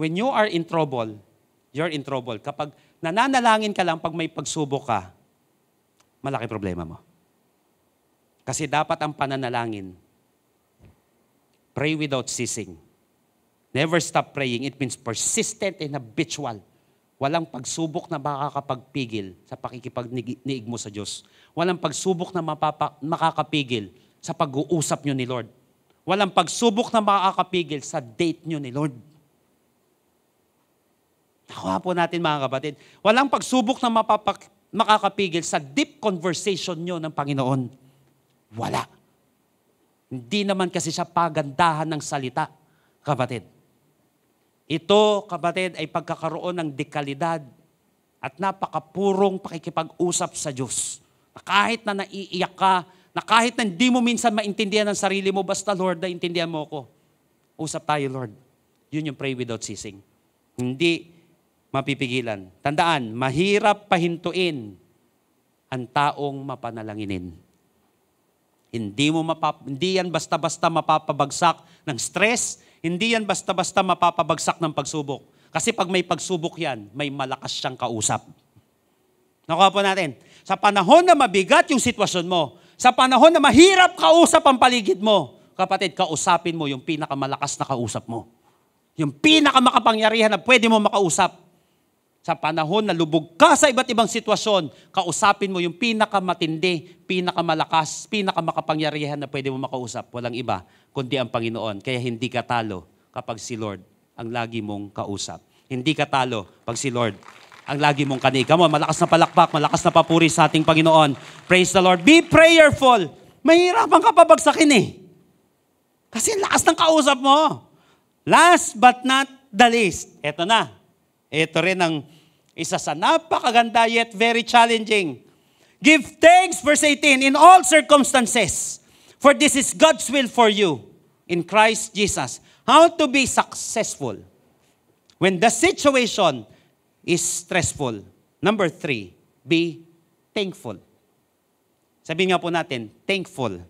when you are in trouble, you're in trouble. Kapag nananalangin ka lang pag may pagsubok ka, malaki problema mo. Kasi dapat ang pananalangin, pray without ceasing. Never stop praying. It means persistent and habitual. Walang pagsubok na makakapagpigil sa pakikipagniig mo sa Diyos. Walang pagsubok na makakapigil sa pag-uusap nyo ni Lord. Walang pagsubok na makakapigil sa date nyo ni Lord. Nakuha po natin mga kapatid. Walang pagsubok na makakapigil sa deep conversation nyo ng Panginoon? Wala. Hindi naman kasi siya pagandahan ng salita, kapatid. Ito, kapatid, ay pagkakaroon ng dekalidad at napakapurong pakikipag-usap sa Diyos. Na kahit na naiiyak ka, na kahit na hindi mo minsan maintindihan ang sarili mo, basta Lord, naintindihan mo ko. Usap tayo, Lord. Yun yung pray without ceasing. Hindi mapipigilan. Tandaan, mahirap pahintuin ang taong mapanalanginin. Hindi yan basta-basta mapapabagsak ng stress, hindi yan basta-basta mapapabagsak ng pagsubok. Kasi pag may pagsubok yan, may malakas siyang kausap. Nakuha po natin. Sa panahon na mabigat yung sitwasyon mo, sa panahon na mahirap kausap ang paligid mo, kapatid, kausapin mo yung pinakamalakas na kausap mo. Yung pinakamakapangyarihan na pwede mo makausap. Sa panahon na lubog ka sa iba't ibang sitwasyon, kausapin mo yung pinakamatindi, pinakamalakas, pinakamakapangyarihan na pwede mo makausap. Walang iba, kundi ang Panginoon. Kaya hindi ka talo kapag si Lord ang lagi mong kausap. Hindi ka talo pag si Lord ang lagi mong kanig. Come on, malakas na palakpak, malakas na papuri sa ating Panginoon. Praise the Lord. Be prayerful. Mahirapan ka pabagsakin eh. Kasi lakas ng kausap mo. Last but not the least, eto na. Ito rin ang isa sa napakaganda yet very challenging. Give thanks, verse 18, in all circumstances, for this is God's will for you in Christ Jesus. How to be successful when the situation is stressful. Number 3, be thankful. Sabihin nga po natin, thankful.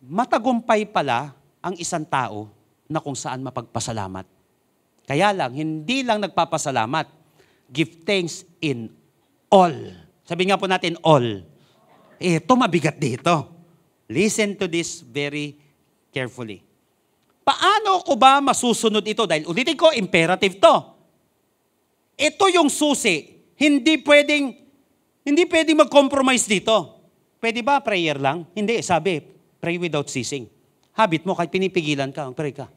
Matagumpay pala ang isang tao na kung saan mapagpasalamat. Kaya lang, hindi lang nagpapasalamat. Give thanks in all. Sabi nga po natin, all. Ito mabigat dito. Listen to this very carefully. Paano ko ba masusunod ito? Dahil ulitin ko, imperative to. Ito yung susi. Hindi pwedeng mag-compromise dito. Pwede ba prayer lang? Hindi, sabi, pray without ceasing. Habit mo, kahit pinipigilan ka, pray ka.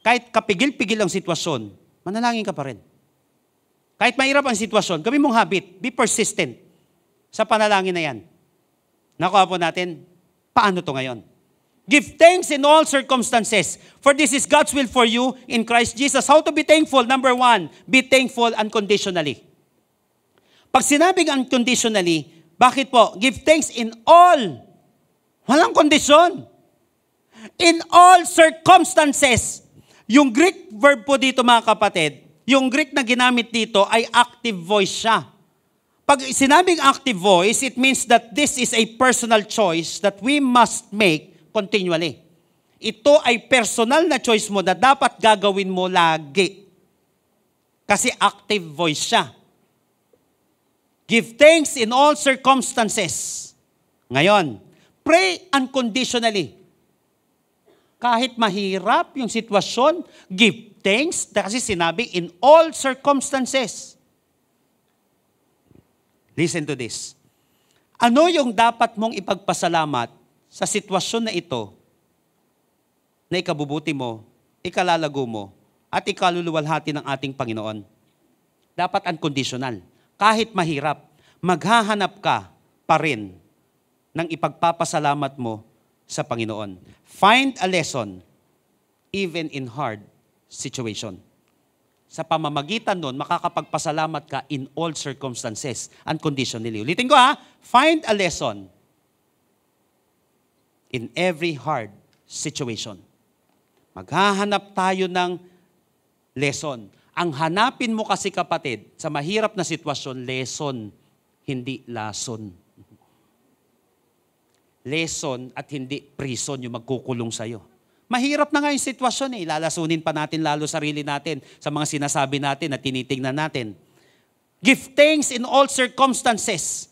Kahit kapigil-pigil ang sitwasyon, manalangin ka pa rin. Kahit mahirap ang sitwasyon, gawin mong habit, be persistent sa panalangin na yan. Nakuha po natin, paano to ngayon? Give thanks in all circumstances, for this is God's will for you in Christ Jesus. How to be thankful? Number 1, be thankful unconditionally. Pag sinabing unconditionally, bakit po? Give thanks in all. Walang kondisyon. In all circumstances. Yung Greek verb po dito mga kapatid, yung Greek na ginamit dito ay active voice siya. Pag sinabing active voice, it means that this is a personal choice that we must make continually. Ito ay personal na choice mo na dapat gagawin mo lagi. Kasi active voice siya. Give thanks in all circumstances. Ngayon, pray unconditionally. Kahit mahirap yung sitwasyon, give thanks, kasi sinabi, in all circumstances. Listen to this. Ano yung dapat mong ipagpasalamat sa sitwasyon na ito na ikabubuti mo, ikalalago mo, at ikaluluwalhati ng ating Panginoon? Dapat unconditional. Kahit mahirap, maghahanap ka pa rin ng ipagpapasalamat mo sa Panginoon. Find a lesson even in hard situation. Sa pamamagitan nun, makakapagpasalamat ka in all circumstances, unconditionally. Ulitin ko find a lesson in every hard situation. Maghahanap tayo ng lesson. Ang hanapin mo kasi kapatid, sa mahirap na sitwasyon, lesson, hindi lason. Lesson at hindi prison yung magkukulong sa'yo. Mahirap na nga yung sitwasyon Ilalasunin pa natin lalo sarili natin sa mga sinasabi natin at tinitingnan natin. Give thanks in all circumstances.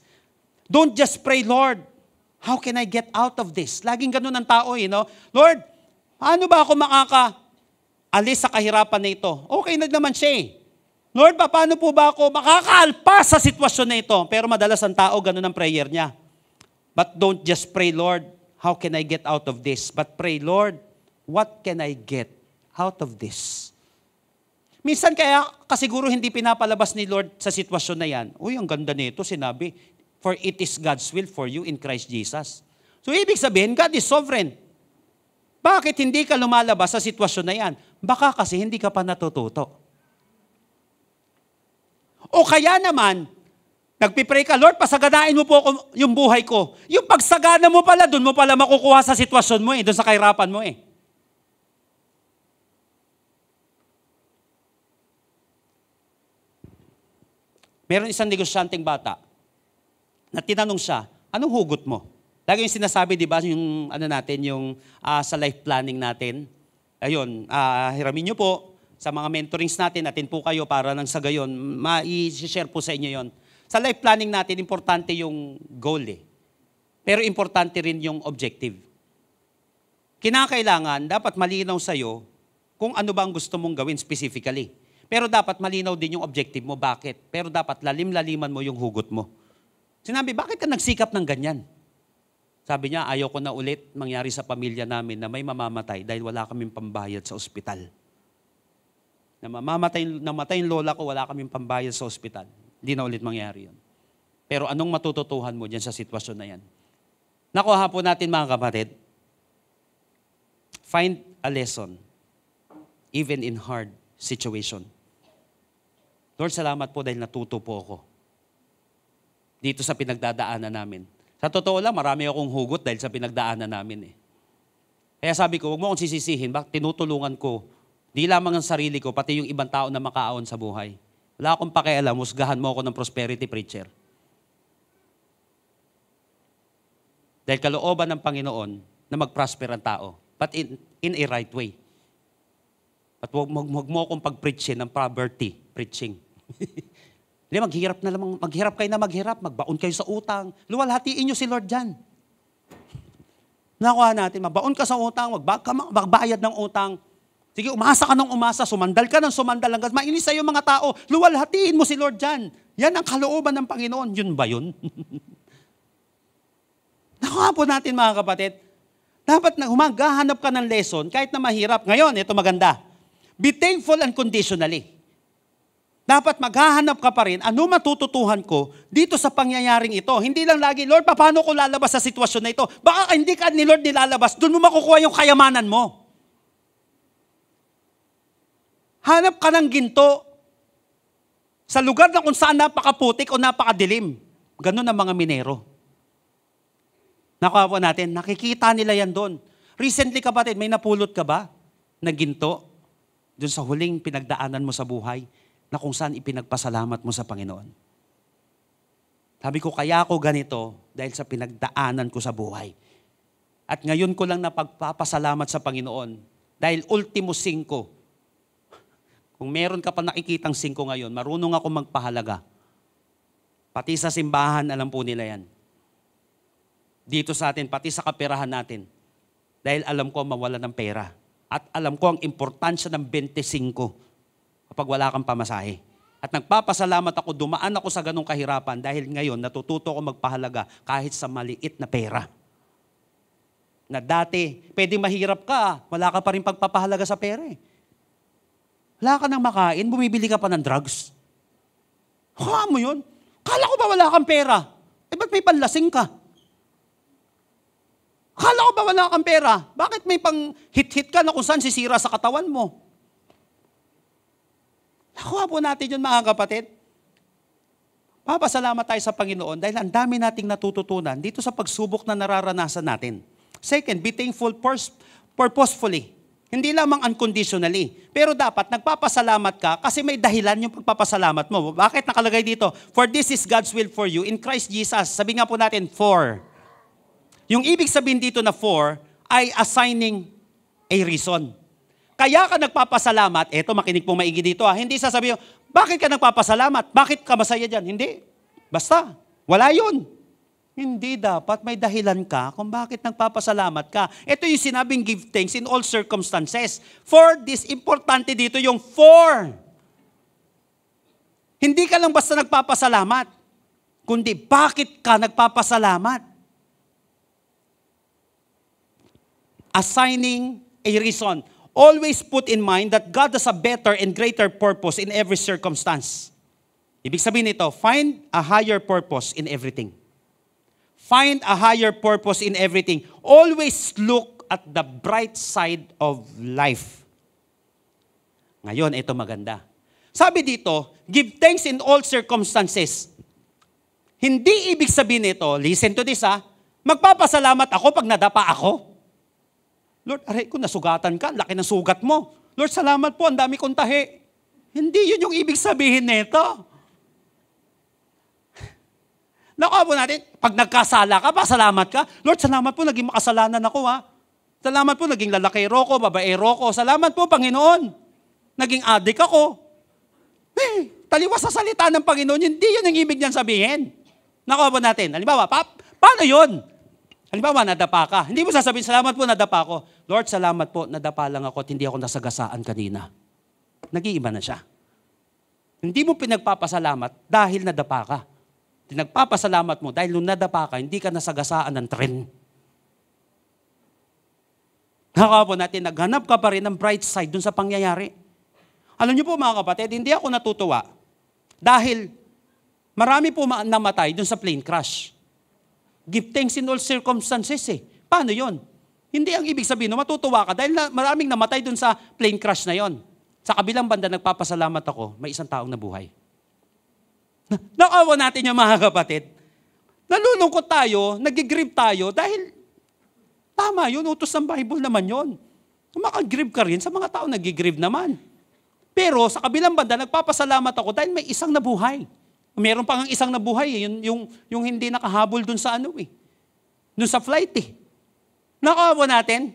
Don't just pray, Lord, how can I get out of this? Laging ganun ang tao, Lord, paano ba ako makakaalis sa kahirapan na ito? Okay na naman siya Lord, paano po ba ako makakaalpas sa sitwasyon na ito? Pero madalas ang tao, ganun ang prayer niya. But don't just pray, Lord, how can I get out of this? But pray, Lord, what can I get out of this? Minsan kaya kasiguro hindi pinapalabas ni Lord sa sitwasyon na yan. Uy, ang ganda nito, sinabi, for it is God's will for you in Christ Jesus. So ibig sabihin, God is sovereign. Bakit hindi ka lumalabas sa sitwasyon na yan? Baka kasi hindi ka pa natututo. O kaya naman, nagpipray ka, Lord, pasaganain mo po yung buhay ko. Yung pagsagana mo pala, doon mo pala makukuha sa sitwasyon mo doon sa kahirapan mo Meron isang negosyanteng bata na tinanong siya, anong hugot mo? Lagi yung sinasabi, di ba, yung sa life planning natin. Ayun, hiramin nyo po sa mga mentorings natin po kayo para nang sa gayon, ma-share po sa inyo yon. Sa life planning natin, importante yung goal Pero importante rin yung objective. Kinakailangan, dapat malinaw sa'yo kung ano ba ang gusto mong gawin specifically. Pero dapat malinaw din yung objective mo. Bakit? Pero dapat lalim-laliman mo yung hugot mo. Sinabi, bakit ka nagsikap ng ganyan? Sabi niya, ayaw ko na ulit mangyari sa pamilya namin na may mamamatay dahil wala kaming pambayad sa ospital. Namatay yung lola ko, wala kaming pambayad sa ospital. Hindi na ulit mangyari yun. Pero anong matututuhan mo dyan sa sitwasyon na yan? Nakuha po natin mga kapatid, find a lesson even in hard situation. Lord, salamat po dahil natuto po ako dito sa pinagdadaanan namin. Sa totoo lang, marami akong hugot dahil sa pinagdaanan namin Kaya sabi ko, huwag mo akong sisisihin, bakit tinutulungan ko, di lamang ang sarili ko, pati yung ibang tao na makaahon sa buhay. Wala akong pakialam, husgahan mo ako ng prosperity preacher. Dahil kalooban ng Panginoon na mag-prosper ang tao, but in a right way. At huwag mo akong pag-preachin ng poverty preaching. Hindi, maghirap kayo na maghirap, magbaon kayo sa utang. Luwalhatiin nyo si Lord dyan. Nakuha natin, magbaon ka sa utang, magbayad ng utang. Sige, umasa ka ng umasa, sumandal ka ng sumandal hanggang mainis sa'yo mga tao. Luwalhatiin mo si Lord dyan. Yan ang kalooban ng Panginoon. Yun ba yun? Nakuha po natin mga kapatid. Dapat na humagahanap ka ng lesson kahit na mahirap. Ngayon, ito maganda. Be thankful unconditionally. Dapat maghahanap ka pa rin, ano matututuhan ko dito sa pangyayaring ito? Hindi lang lagi, Lord, paano ko lalabas sa sitwasyon na ito? Baka hindi ka ni Lord nilalabas, doon mo makukuha yung kayamanan mo. Hanap ka ng ginto sa lugar na kung saan napakaputik o napakadilim. Ganun ang mga minero. Nakuha po natin, nakikita nila yan doon. Recently, kapatid, may napulot ka ba na ginto doon sa huling pinagdaanan mo sa buhay na kung saan ipinagpasalamat mo sa Panginoon? Sabi ko, kaya ako ganito dahil sa pinagdaanan ko sa buhay. At ngayon ko lang napagpapasalamat sa Panginoon dahil ultimo 5. Kung meron ka pa nakikitang 5 ngayon, marunong ako magpahalaga. Pati sa simbahan, alam po nila yan. Dito sa atin, pati sa kaperahan natin. Dahil alam ko mawala ng pera. At alam ko ang importansya ng 25 kapag wala kang pamasahe. At nagpapasalamat ako, dumaan ako sa ganong kahirapan dahil ngayon natututo ako magpahalaga kahit sa maliit na pera. Na dati, pwedeng mahirap ka, wala ka pa rin pagpapahalaga sa pera Wala ka nang makain, bumibili ka pa ng drugs. Mo yun? Kala ko ba wala kang pera? Ba't may panlasing ka? Kala ko ba wala kang pera? Bakit may pang hit-hit ka na kung saan sisira sa katawan mo? Nakuha po natin yun mga kapatid. Papasalamat tayo sa Panginoon dahil ang dami nating natututunan dito sa pagsubok na nararanasan natin. Second, be thankful purposefully. Hindi lamang unconditionally. Pero dapat nagpapasalamat ka kasi may dahilan yung pagpapasalamat mo. Bakit nakalagay dito? For this is God's will for you in Christ Jesus. Sabi nga po natin, for. Yung ibig sabihin dito na for ay assigning a reason. Kaya ka nagpapasalamat, eto makinig po maigi dito hindi sasabihin, bakit ka nagpapasalamat? Bakit ka masaya dyan? Hindi. Basta, wala yun. Hindi dapat may dahilan ka kung bakit nagpapasalamat ka. Ito yung sinabing give thanks in all circumstances. For this, importante dito yung for. Hindi ka lang basta nagpapasalamat, kundi bakit ka nagpapasalamat. Assigning a reason. always put in mind that God has a better and greater purpose in every circumstance. Ibig sabihin nito, find a higher purpose in everything. Find a higher purpose in everything. Always look at the bright side of life. Ngayon, ito maganda. Sabi dito, give thanks in all circumstances. Hindi ibig sabihin nito, listen to this magpapasalamat ako pag nadapa ako. Lord, aray ko, nasugatan ka, laki ng sugat mo. Lord, salamat po, ang dami kong tahi. Hindi yun yung ibig sabihin nito. Nakuha po natin, pag nagkasala ka, pasalamat ka. Lord, salamat po, naging makasalanan ako Salamat po, naging lalakero ko, babaero ko. Salamat po, Panginoon. Naging adik ako. Taliwas sa salita ng Panginoon, hindi yun ang ibig niyan sabihin. Nakuha po natin. Halimbawa, paano yun? Halimbawa, nadapa ka. Hindi mo sasabihin, salamat po, nadapa ko. Lord, salamat po, nadapa lang ako at hindi ako nasagasaan kanina. Nag-iiba na siya. Hindi mo pinagpapasalamat dahil nadapa ka. Pinagpapasalamat mo dahil nung nadapa ka, hindi ka nasagasaan ng tren. Nakuha po natin, naghanap ka pa rin ng bright side dun sa pangyayari. Alam niyo po mga kapatid, hindi ako natutuwa dahil marami po namatay dun sa plane crash. Give thanks in all circumstances Paano yon? Hindi ang ibig sabihin, matutuwa ka dahil maraming namatay dun sa plane crash na yon. Sa kabilang banda, nagpapasalamat ako, may isang taong nabuhay. Nakawa natin yung mga kapatid. Nalulungkot tayo, nag-grieve tayo dahil tama yun, utos ng Bible naman yun. Makag-grieve ka rin sa mga tao nag-grieve naman. Pero sa kabilang banda, nagpapasalamat ako dahil may isang nabuhay. Meron pang isang nabuhay, yung hindi nakahabol dun sa dun sa flight Nakawa natin,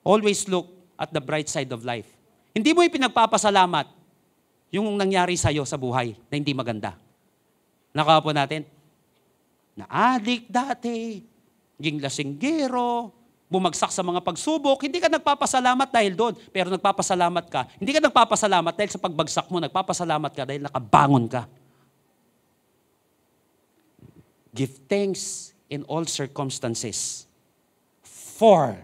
always look at the bright side of life. Hindi mo ipinagpapasalamat yung nangyari sa'yo sa buhay na hindi maganda. Nakawa natin, na-addict dati, naging lasinggero, bumagsak sa mga pagsubok, hindi ka nagpapasalamat dahil doon, pero nagpapasalamat ka. Hindi ka nagpapasalamat dahil sa pagbagsak mo, nagpapasalamat ka dahil nakabangon ka. Give thanks in all circumstances. For,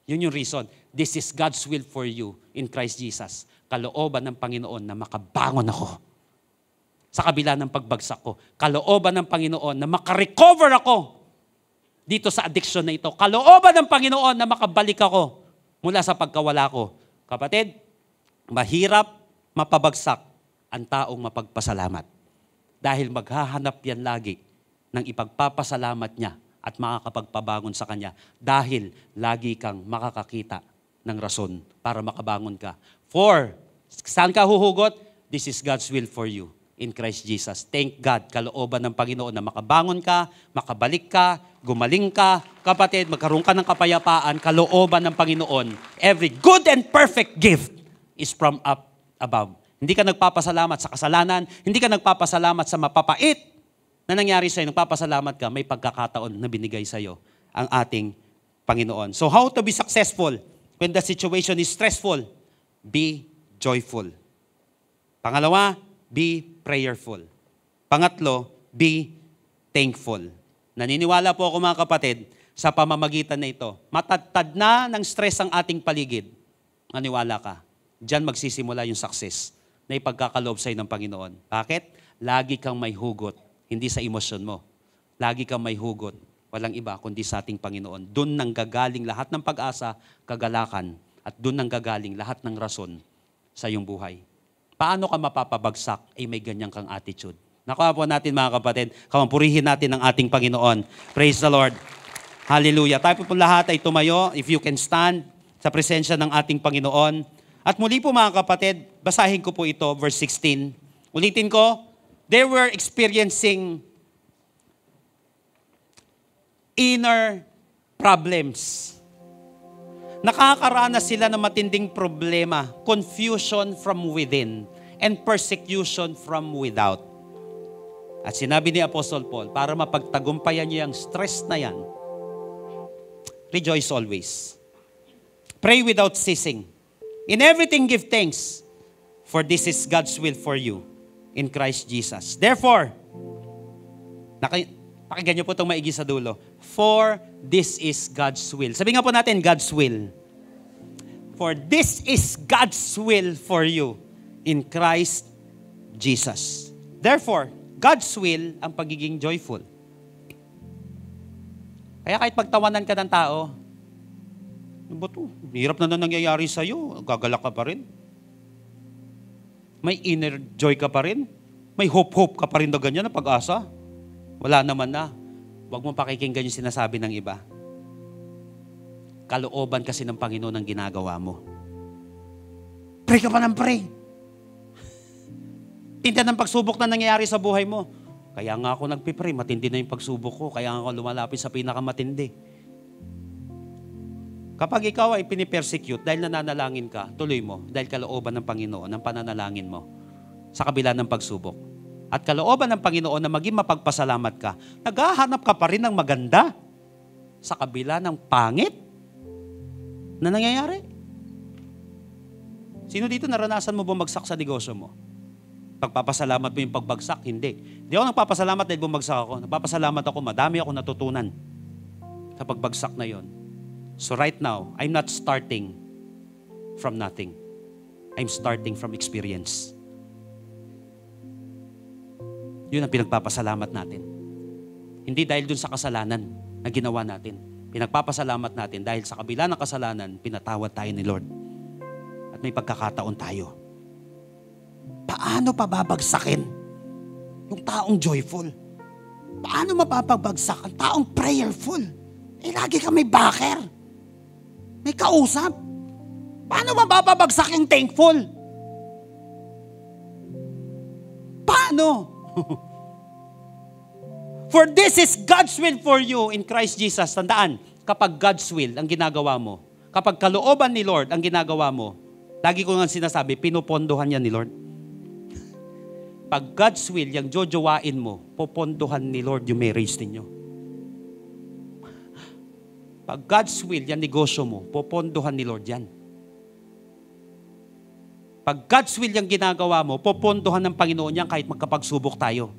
yun yung reason, this is God's will for you in Christ Jesus. Kalooban ng Panginoon na makabangon ako. Sa kabila ng pagbagsak ko. Kalooban ng Panginoon na makarecover ako dito sa addiction na ito. Kalooban ng Panginoon na makabalik ako mula sa pagkawala ko. Kapatid, mahirap mapabagsak ang taong mapagpasalamat. Dahil maghahanap yan lagi ng ipagpapasalamat niya at makakapagpabangon sa Kanya dahil lagi kang makakakita ng rason para makabangon ka. For, saan ka huhugot? This is God's will for you in Christ Jesus. Thank God, kalooban ng Panginoon na makabangon ka, makabalik ka, gumaling ka, kapatid, magkaroon ka ng kapayapaan, kalooban ng Panginoon. Every good and perfect gift is from up above. Hindi ka nagpapasalamat sa kasalanan, hindi ka nagpapasalamat sa mapapait na nangyari sa'yo, nagpapasalamat ka, may pagkakataon na binigay sa'yo ang ating Panginoon. So how to be successful when the situation is stressful? Be joyful. Pangalawa, be prayerful. Pangatlo, be thankful. Naniniwala po ako mga kapatid, sa pamamagitan na ito, matatad na ng stress ang ating paligid. Maniwala ka, diyan magsisimula yung success na ipagkakaloob sa'yo ng Panginoon. Bakit? Lagi kang may hugot. Hindi sa emosyon mo. Lagi kang may hugot. Walang iba kundi sa ating Panginoon. Doon nang gagaling lahat ng pag-asa, kagalakan, at doon nang gagaling lahat ng rason sa iyong buhay. Paano ka mapapabagsak ay may ganyang kang attitude? Nakuha po natin mga kapatid, purihin natin ang ating Panginoon. Praise the Lord. Hallelujah. Tayo po lahat ay tumayo, if you can stand sa presensya ng ating Panginoon. At muli po mga kapatid, basahin ko po ito, verse 16. Ulitin ko, they were experiencing inner problems. Nakakaranas sila ng matinding problema, confusion from within, and persecution from without. At sinabi ni Apostle Paul, para mapagtagumpayan niyo yung stress na yan, rejoice always. Pray without ceasing. In everything give thanks, for this is God's will for you in Christ Jesus. Therefore, pakinggan niyo po itong maigi sa dulo. For this is God's will. Sabi nga po natin, God's will. For this is God's will for you in Christ Jesus. Therefore, God's will ang pagiging joyful. Kaya kahit pagtawanan ka ng tao, ano ba ito? Hirap na nangyayari sa'yo, gagalak ka pa rin. May inner joy ka pa rin. May hope ka pa rin na ganyan na pag-asa. Wala naman na. Huwag mo pakikinggan yung sinasabi ng iba. Kalooban kasi ng Panginoon ang ginagawa mo. Pray ka pa ng pray. Tinda ng pagsubok na nangyayari sa buhay mo. Kaya nga ako nagpipray, matindi na yung pagsubok ko. Kaya nga ako lumalapit sa pinakamatindi. Kapag ikaw ay pinipersecute dahil nananalangin ka, tuloy mo. Dahil kalooban ng Panginoon ang pananalangin mo sa kabila ng pagsubok. At kalooban ng Panginoon na maging mapagpasalamat ka, naghahanap ka pa rin ng maganda sa kabila ng pangit na nangyayari. Sino dito naranasan mo bumagsak sa negosyo mo? Pagpapasalamat mo yung pagbagsak? Hindi. Hindi ako nagpapasalamat dahil bumagsak ako. Nagpapasalamat ako, madami ako natutunan sa pagbagsak na yon. So right now, I'm not starting from nothing. I'm starting from experience. Yun ang pinagpapasalamat natin. Hindi dahil dun sa kasalanan na ginawa natin. Pinagpapasalamat natin dahil sa kabila ng kasalanan, pinatawad tayo ni Lord. At may pagkakataon tayo. Paano pababagsakin yung taong joyful? Paano mapapabagsak ang taong prayerful? Eh, lagi ka may backer. May kausap. Paano mapapabagsak yung thankful? Paano? For this is God's will for you in Christ Jesus. Tandaan, kapag God's will ang ginagawa mo, kapag kalooban ni Lord ang ginagawa mo, lagi ko nga sinasabi, pinupondohan yan ni Lord. Pag God's will, yung jojowain mo, popondohan ni Lord yung marriage ninyo. Pag God's will, yung negosyo mo, popondohan ni Lord yan. Pag God's will yung ginagawa mo, popondohan ng Panginoon yan kahit magkapagsubok tayo.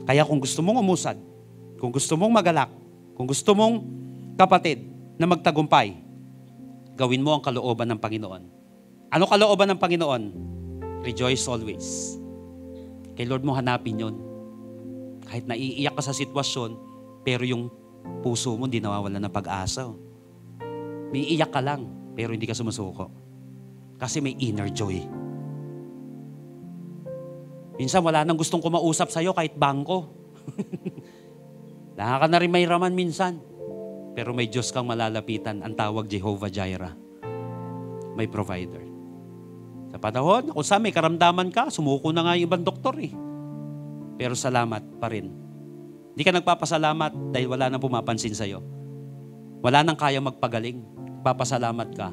Kaya kung gusto mong umusad, kung gusto mong magalak, kung gusto mong kapatid na magtagumpay, gawin mo ang kalooban ng Panginoon. Ano kalooban ng Panginoon? Rejoice always. Kay Lord mo hanapin yun. Kahit naiiyak ka sa sitwasyon, pero yung puso mo hindi nawawalan ng pag-asa. May iyak ka lang, pero hindi ka sumusuko. Kasi may inner joy. Minsan wala nang gustong kumausap sa'yo kahit bangko. Lahat ka na rin may raman minsan. Pero may Diyos kang malalapitan. Ang tawag Jehovah Jireh. May provider. Sa panahon, kung saan may karamdaman ka, sumuko na nga yung ibang doktor eh. Pero salamat pa rin. Hindi ka nagpapasalamat dahil wala nang pumapansin sa'yo. Wala nang kaya magpagaling. Papasalamat ka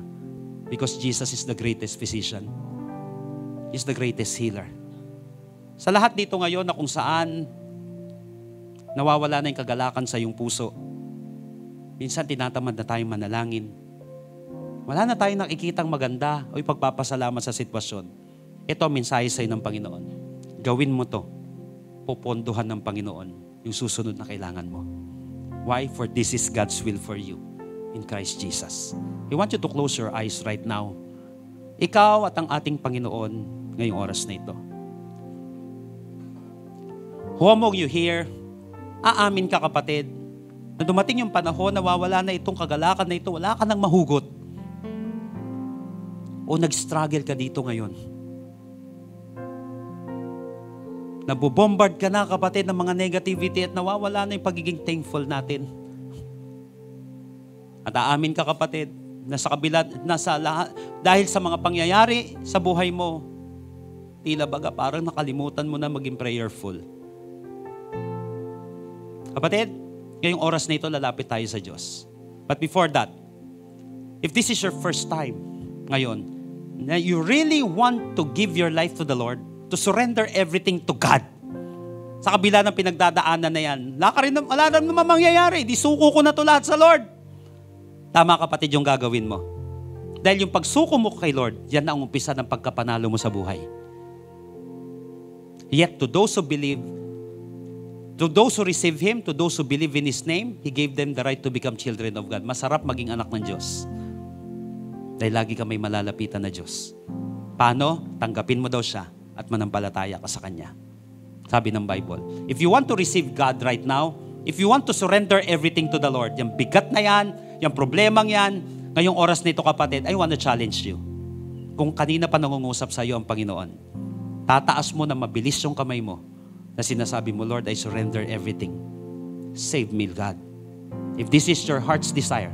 because Jesus is the greatest physician. He's the greatest healer. Sa lahat dito ngayon na kung saan nawawala na yung kagalakan sa iyong puso, minsan tinatamad na tayong manalangin. Wala na tayong nakikitang maganda o ipagpapasalamat sa sitwasyon. Ito ang mensahe sa'yo ng Panginoon. Gawin mo to. Pupondohan ng Panginoon yung susunod na kailangan mo. Why? For this is God's will for you in Christ Jesus. I want you to close your eyes right now. Ikaw at ang ating Panginoon ngayong oras na ito. Who among you here, aamin ka kapatid, na dumating yung panahon na wawala na itong kagalakan na ito, wala ka nang mahugot. O nag-struggle ka dito ngayon. Nabubombard ka na kapatid ng mga negativity at nawawala na yung pagiging thankful natin. At aamin ka kapatid, na sa kabila, dahil sa mga pangyayari sa buhay mo, tila baga parang nakalimutan mo na maging prayerful. Kapatid, ngayong oras na ito, lalapit tayo sa Diyos. But before that, if this is your first time ngayon, na you really want to give your life to the Lord, to surrender everything to God, sa kabila ng pinagdadaanan na yan, wala rin naman mangyayari, di suko ko na to lahat sa Lord. Tama kapatid yung gagawin mo. Dahil yung pagsuko mo kay Lord, yan ang umpisa ng pagkapanalo mo sa buhay. Yet to those who believe, to those who receive Him, to those who believe in His name, He gave them the right to become children of God. Masarap maging anak ng Diyos. Dahil lagi ka may malalapitan na Diyos. Paano? Tanggapin mo daw siya at manampalataya ka sa Kanya. Sabi ng Bible, if you want to receive God right now, if you want to surrender everything to the Lord, yung bigat na yan, yung problemang yan, ngayong oras na ito kapatid, I want to challenge you. Kung kanina pa nangungusap sa iyo ang Panginoon, tataas mo na mabilis yung kamay mo na sinasabi mo, Lord, I surrender everything. Save me, God. If this is your heart's desire,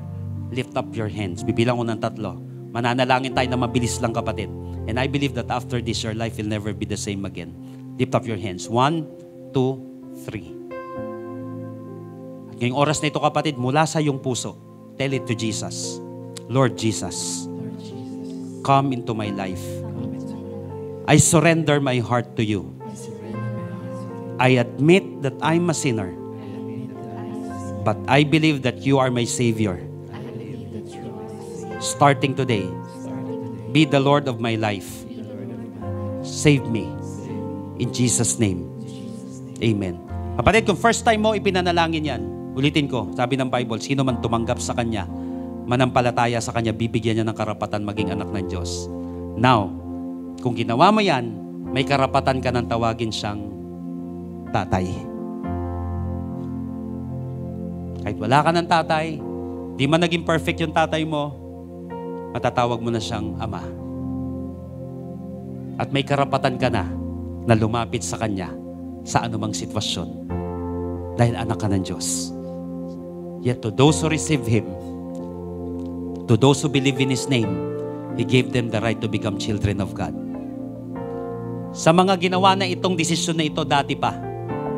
lift up your hands. Bibilang ko ng 3. Mananalangin tayo na mabilis lang kapatid. And I believe that after this, your life will never be the same again. Lift up your hands. 1, 2, 3. At ngayong oras na ito kapatid, mula sa iyong puso, tell it to Jesus. Lord Jesus, come into my life. I surrender my heart to you. I admit that I'm a sinner. But I believe that you are my Savior. Starting today, be the Lord of my life. Save me. In Jesus' name. Amen. Kapatid, kung first time mo ipinanalangin yan, ulitin ko, sabi ng Bible, sino man tumanggap sa Kanya, manampalataya sa Kanya, bibigyan niya ng karapatan maging anak ng Diyos. Now, kung ginawa mo yan, may karapatan ka ng tawagin siyang tatay. Kahit wala ka ng tatay, di man naging perfect yung tatay mo, matatawag mo na siyang ama. At may karapatan ka na lumapit sa Kanya sa anumang sitwasyon dahil anak ka ng Diyos. Yet to those who receive Him, to those who believe in His name, He gave them the right to become children of God. Sa mga ginawa na itong desisyon na ito dati pa,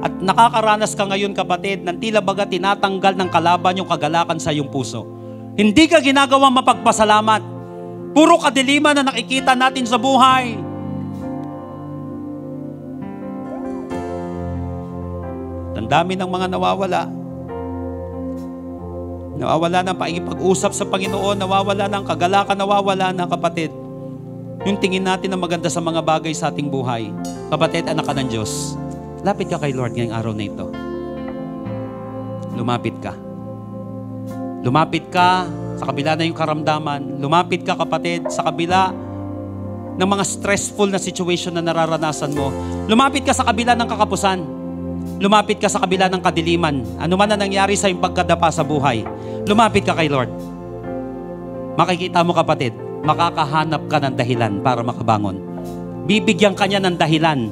at nakakaranas ka ngayon kapatid, ng tila baga tinatanggal ng kalaban yung kagalakan sa iyong puso. Hindi ka ginagawang mapagpasalamat. Puro kadiliman na nakikita natin sa buhay. Ang dami ng mga nawawala. Nawawala ng pakikipag-usap sa Panginoon, nawawala ng kagalakan, nawawala na kapatid. Yung tingin natin na maganda sa mga bagay sa ating buhay. Kapatid, anak ka ng Diyos. Lapit ka kay Lord ngayong araw na ito. Lumapit ka. Lumapit ka sa kabila na yung karamdaman. Lumapit ka kapatid sa kabila ng mga stressful na situation na nararanasan mo. Lumapit ka sa kabila ng kakapusan. Lumapit ka sa kabila ng kadiliman. Ano man na nangyari sa iyong pagkadapa sa buhay. Lumapit ka kay Lord. Makikita mo kapatid, makakahanap ka ng dahilan para makabangon. Bibigyan ka niya ng dahilan,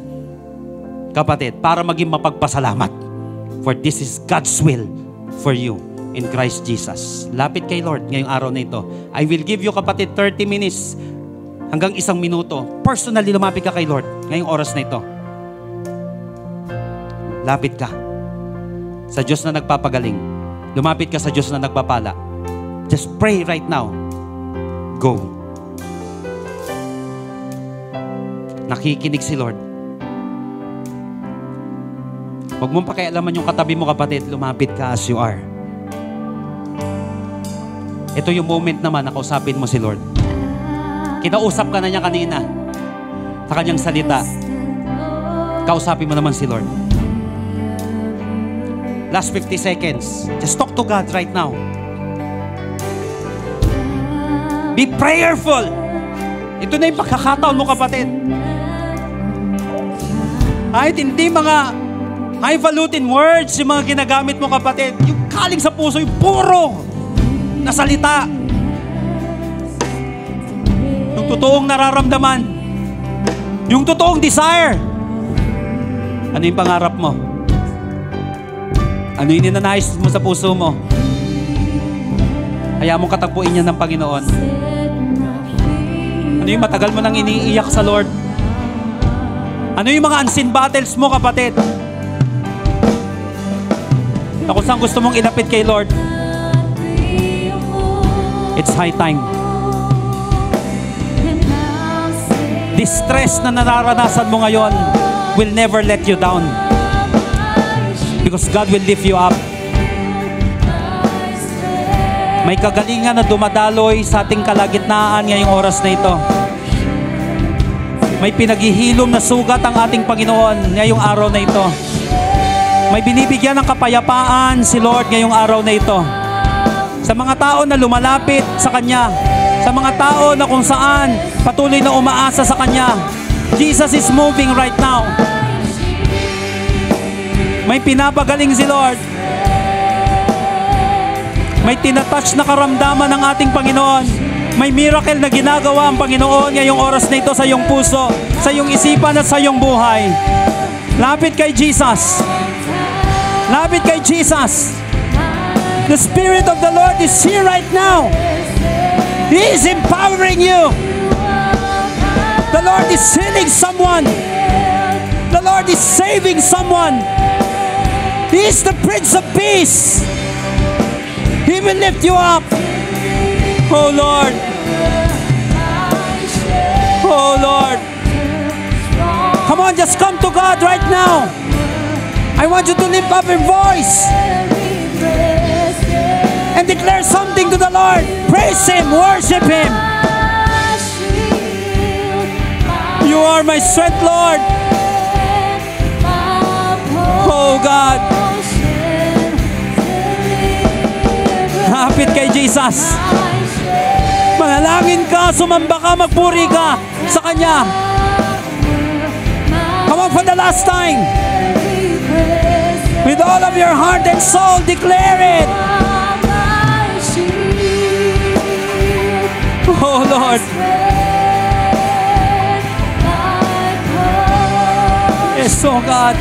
kapatid, para maging mapagpasalamat. For this is God's will for you in Christ Jesus. Lapit kay Lord ngayong araw na ito. I will give you kapatid 30 minutes hanggang 1 minuto. Personally, lumapit ka kay Lord ngayong oras na ito. Lapit ka sa Diyos na nagpapagaling. Lumapit ka sa Diyos na nagpapala. Just pray right now. Go. Nakikinig si Lord. Huwag mong pakialaman yung katabi mo kapatid. Lumapit ka as you are. Ito yung moment naman na kausapin mo si Lord. Kinausap ka na niya kanina sa kanyang salita. Kausapin mo naman si Lord. Last 50 seconds. Just talk to God right now. Be prayerful. Ito na yung pagkakataon mo kapatid. Kahit hindi mga highfalutin words yung mga ginagamit mo kapatid, yung kaling sa puso, yung puro na salita, yung totoong nararamdaman, yung totoong desire. Ano yung pangarap mo? Ano yung ninanais mo sa puso mo? Kaya mong katagpuin niya ng Panginoon. Ano yung matagal mo nang iniiyak sa Lord? Ano yung mga unseen battles mo kapatid? Na kung saan gusto mong ilapit kay Lord, it's high time. This stress na nararanasan mo ngayon will never let you down. Because God will lift you up. May kagalingan na dumadaloy sa ating kalagitnaan ngayong oras na ito. May pinaghihilom na sugat ang ating Panginoon ngayong araw na ito. May binibigyan ng kapayapaan si Lord ngayong araw na ito. Sa mga tao na lumalapit sa Kanya, sa Sa mga tao na kung saan patuloy na umaasa sa Kanya. Jesus is moving right now. May pinapagaling si Lord. May tinatouch na karamdaman ng ating Panginoon. May miracle na ginagawa ang Panginoon ngayong oras na ito sa iyong puso, sa iyong isipan at sa iyong buhay. Lapit kay Jesus. Lapit kay Jesus. The Spirit of the Lord is here right now. He is empowering you. The Lord is healing someone. The Lord is saving someone. He is the Prince of Peace. He will lift you up. Oh Lord. Oh Lord. Come on, just come to God right now. I want you to lift up your voice and declare something to the Lord. Praise Him, worship Him. You are my strength, Lord. Oh God. Hapit kay Jesus. Manalangin ka, sumamba ka, magpuri ka sa Kanya. Come on for the last time. With all of your heart and soul, declare it. Oh Lord. Yes, oh God.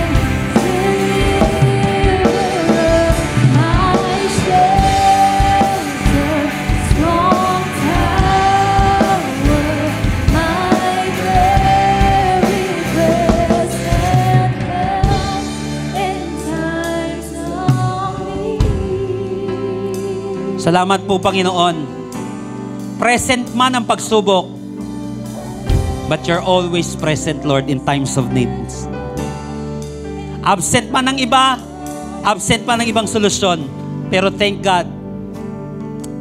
Salamat po, Panginoon. Present man ang pagsubok, but you're always present, Lord, in times of needs. Absent man ng iba, absent man ng ibang solusyon, pero thank God,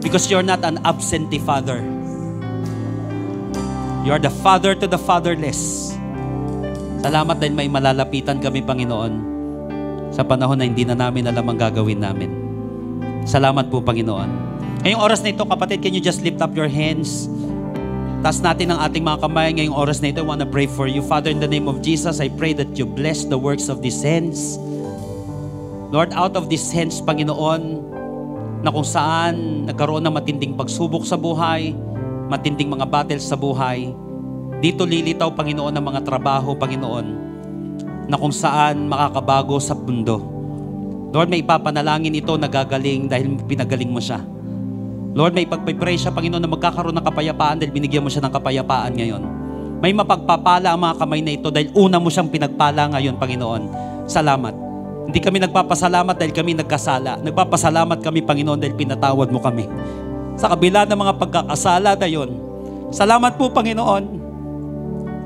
because you're not an absentee Father. You are the Father to the fatherless. Salamat dahil may malalapitan kami, Panginoon, sa panahon na hindi na namin alam ang gagawin namin. Salamat po, Panginoon. Ngayong oras na ito, kapatid, can you just lift up your hands? Taas natin ang ating mga kamay. Ngayong oras na ito, I want to pray for you. Father, in the name of Jesus, I pray that you bless the works of these hands. Lord, out of these hands, Panginoon, na kung saan nagkaroon ng matinding pagsubok sa buhay, matinding mga battles sa buhay, dito lilitaw, Panginoon, ng mga trabaho, Panginoon, na kung saan makakabago sa mundo. Lord, may ipapanalangin ito na gagaling dahil pinagaling mo siya. Lord, may pagpipray siya, Panginoon, na magkakaroon ng kapayapaan dahil binigyan mo siya ng kapayapaan ngayon. May mapagpapala ang mga kamay na ito dahil una mo siyang pinagpala ngayon, Panginoon. Salamat. Hindi kami nagpapasalamat dahil kami nagkasala. Nagpapasalamat kami, Panginoon, dahil pinatawad mo kami. Sa kabila ng mga pagkakasala na yun, salamat po, Panginoon.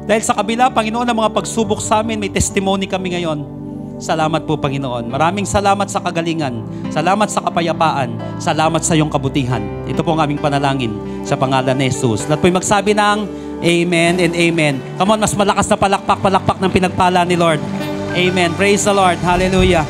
Dahil sa kabila, Panginoon, ng mga pagsubok sa amin, may testimony kami ngayon. Salamat po, Panginoon. Maraming salamat sa kagalingan. Salamat sa kapayapaan. Salamat sa iyong kabutihan. Ito po ang aming panalangin sa pangalan ni Jesus. Lahat po'y magsabi ng Amen and Amen. Come on, mas malakas na palakpak ng pinagpala ni Lord. Amen. Praise the Lord. Hallelujah.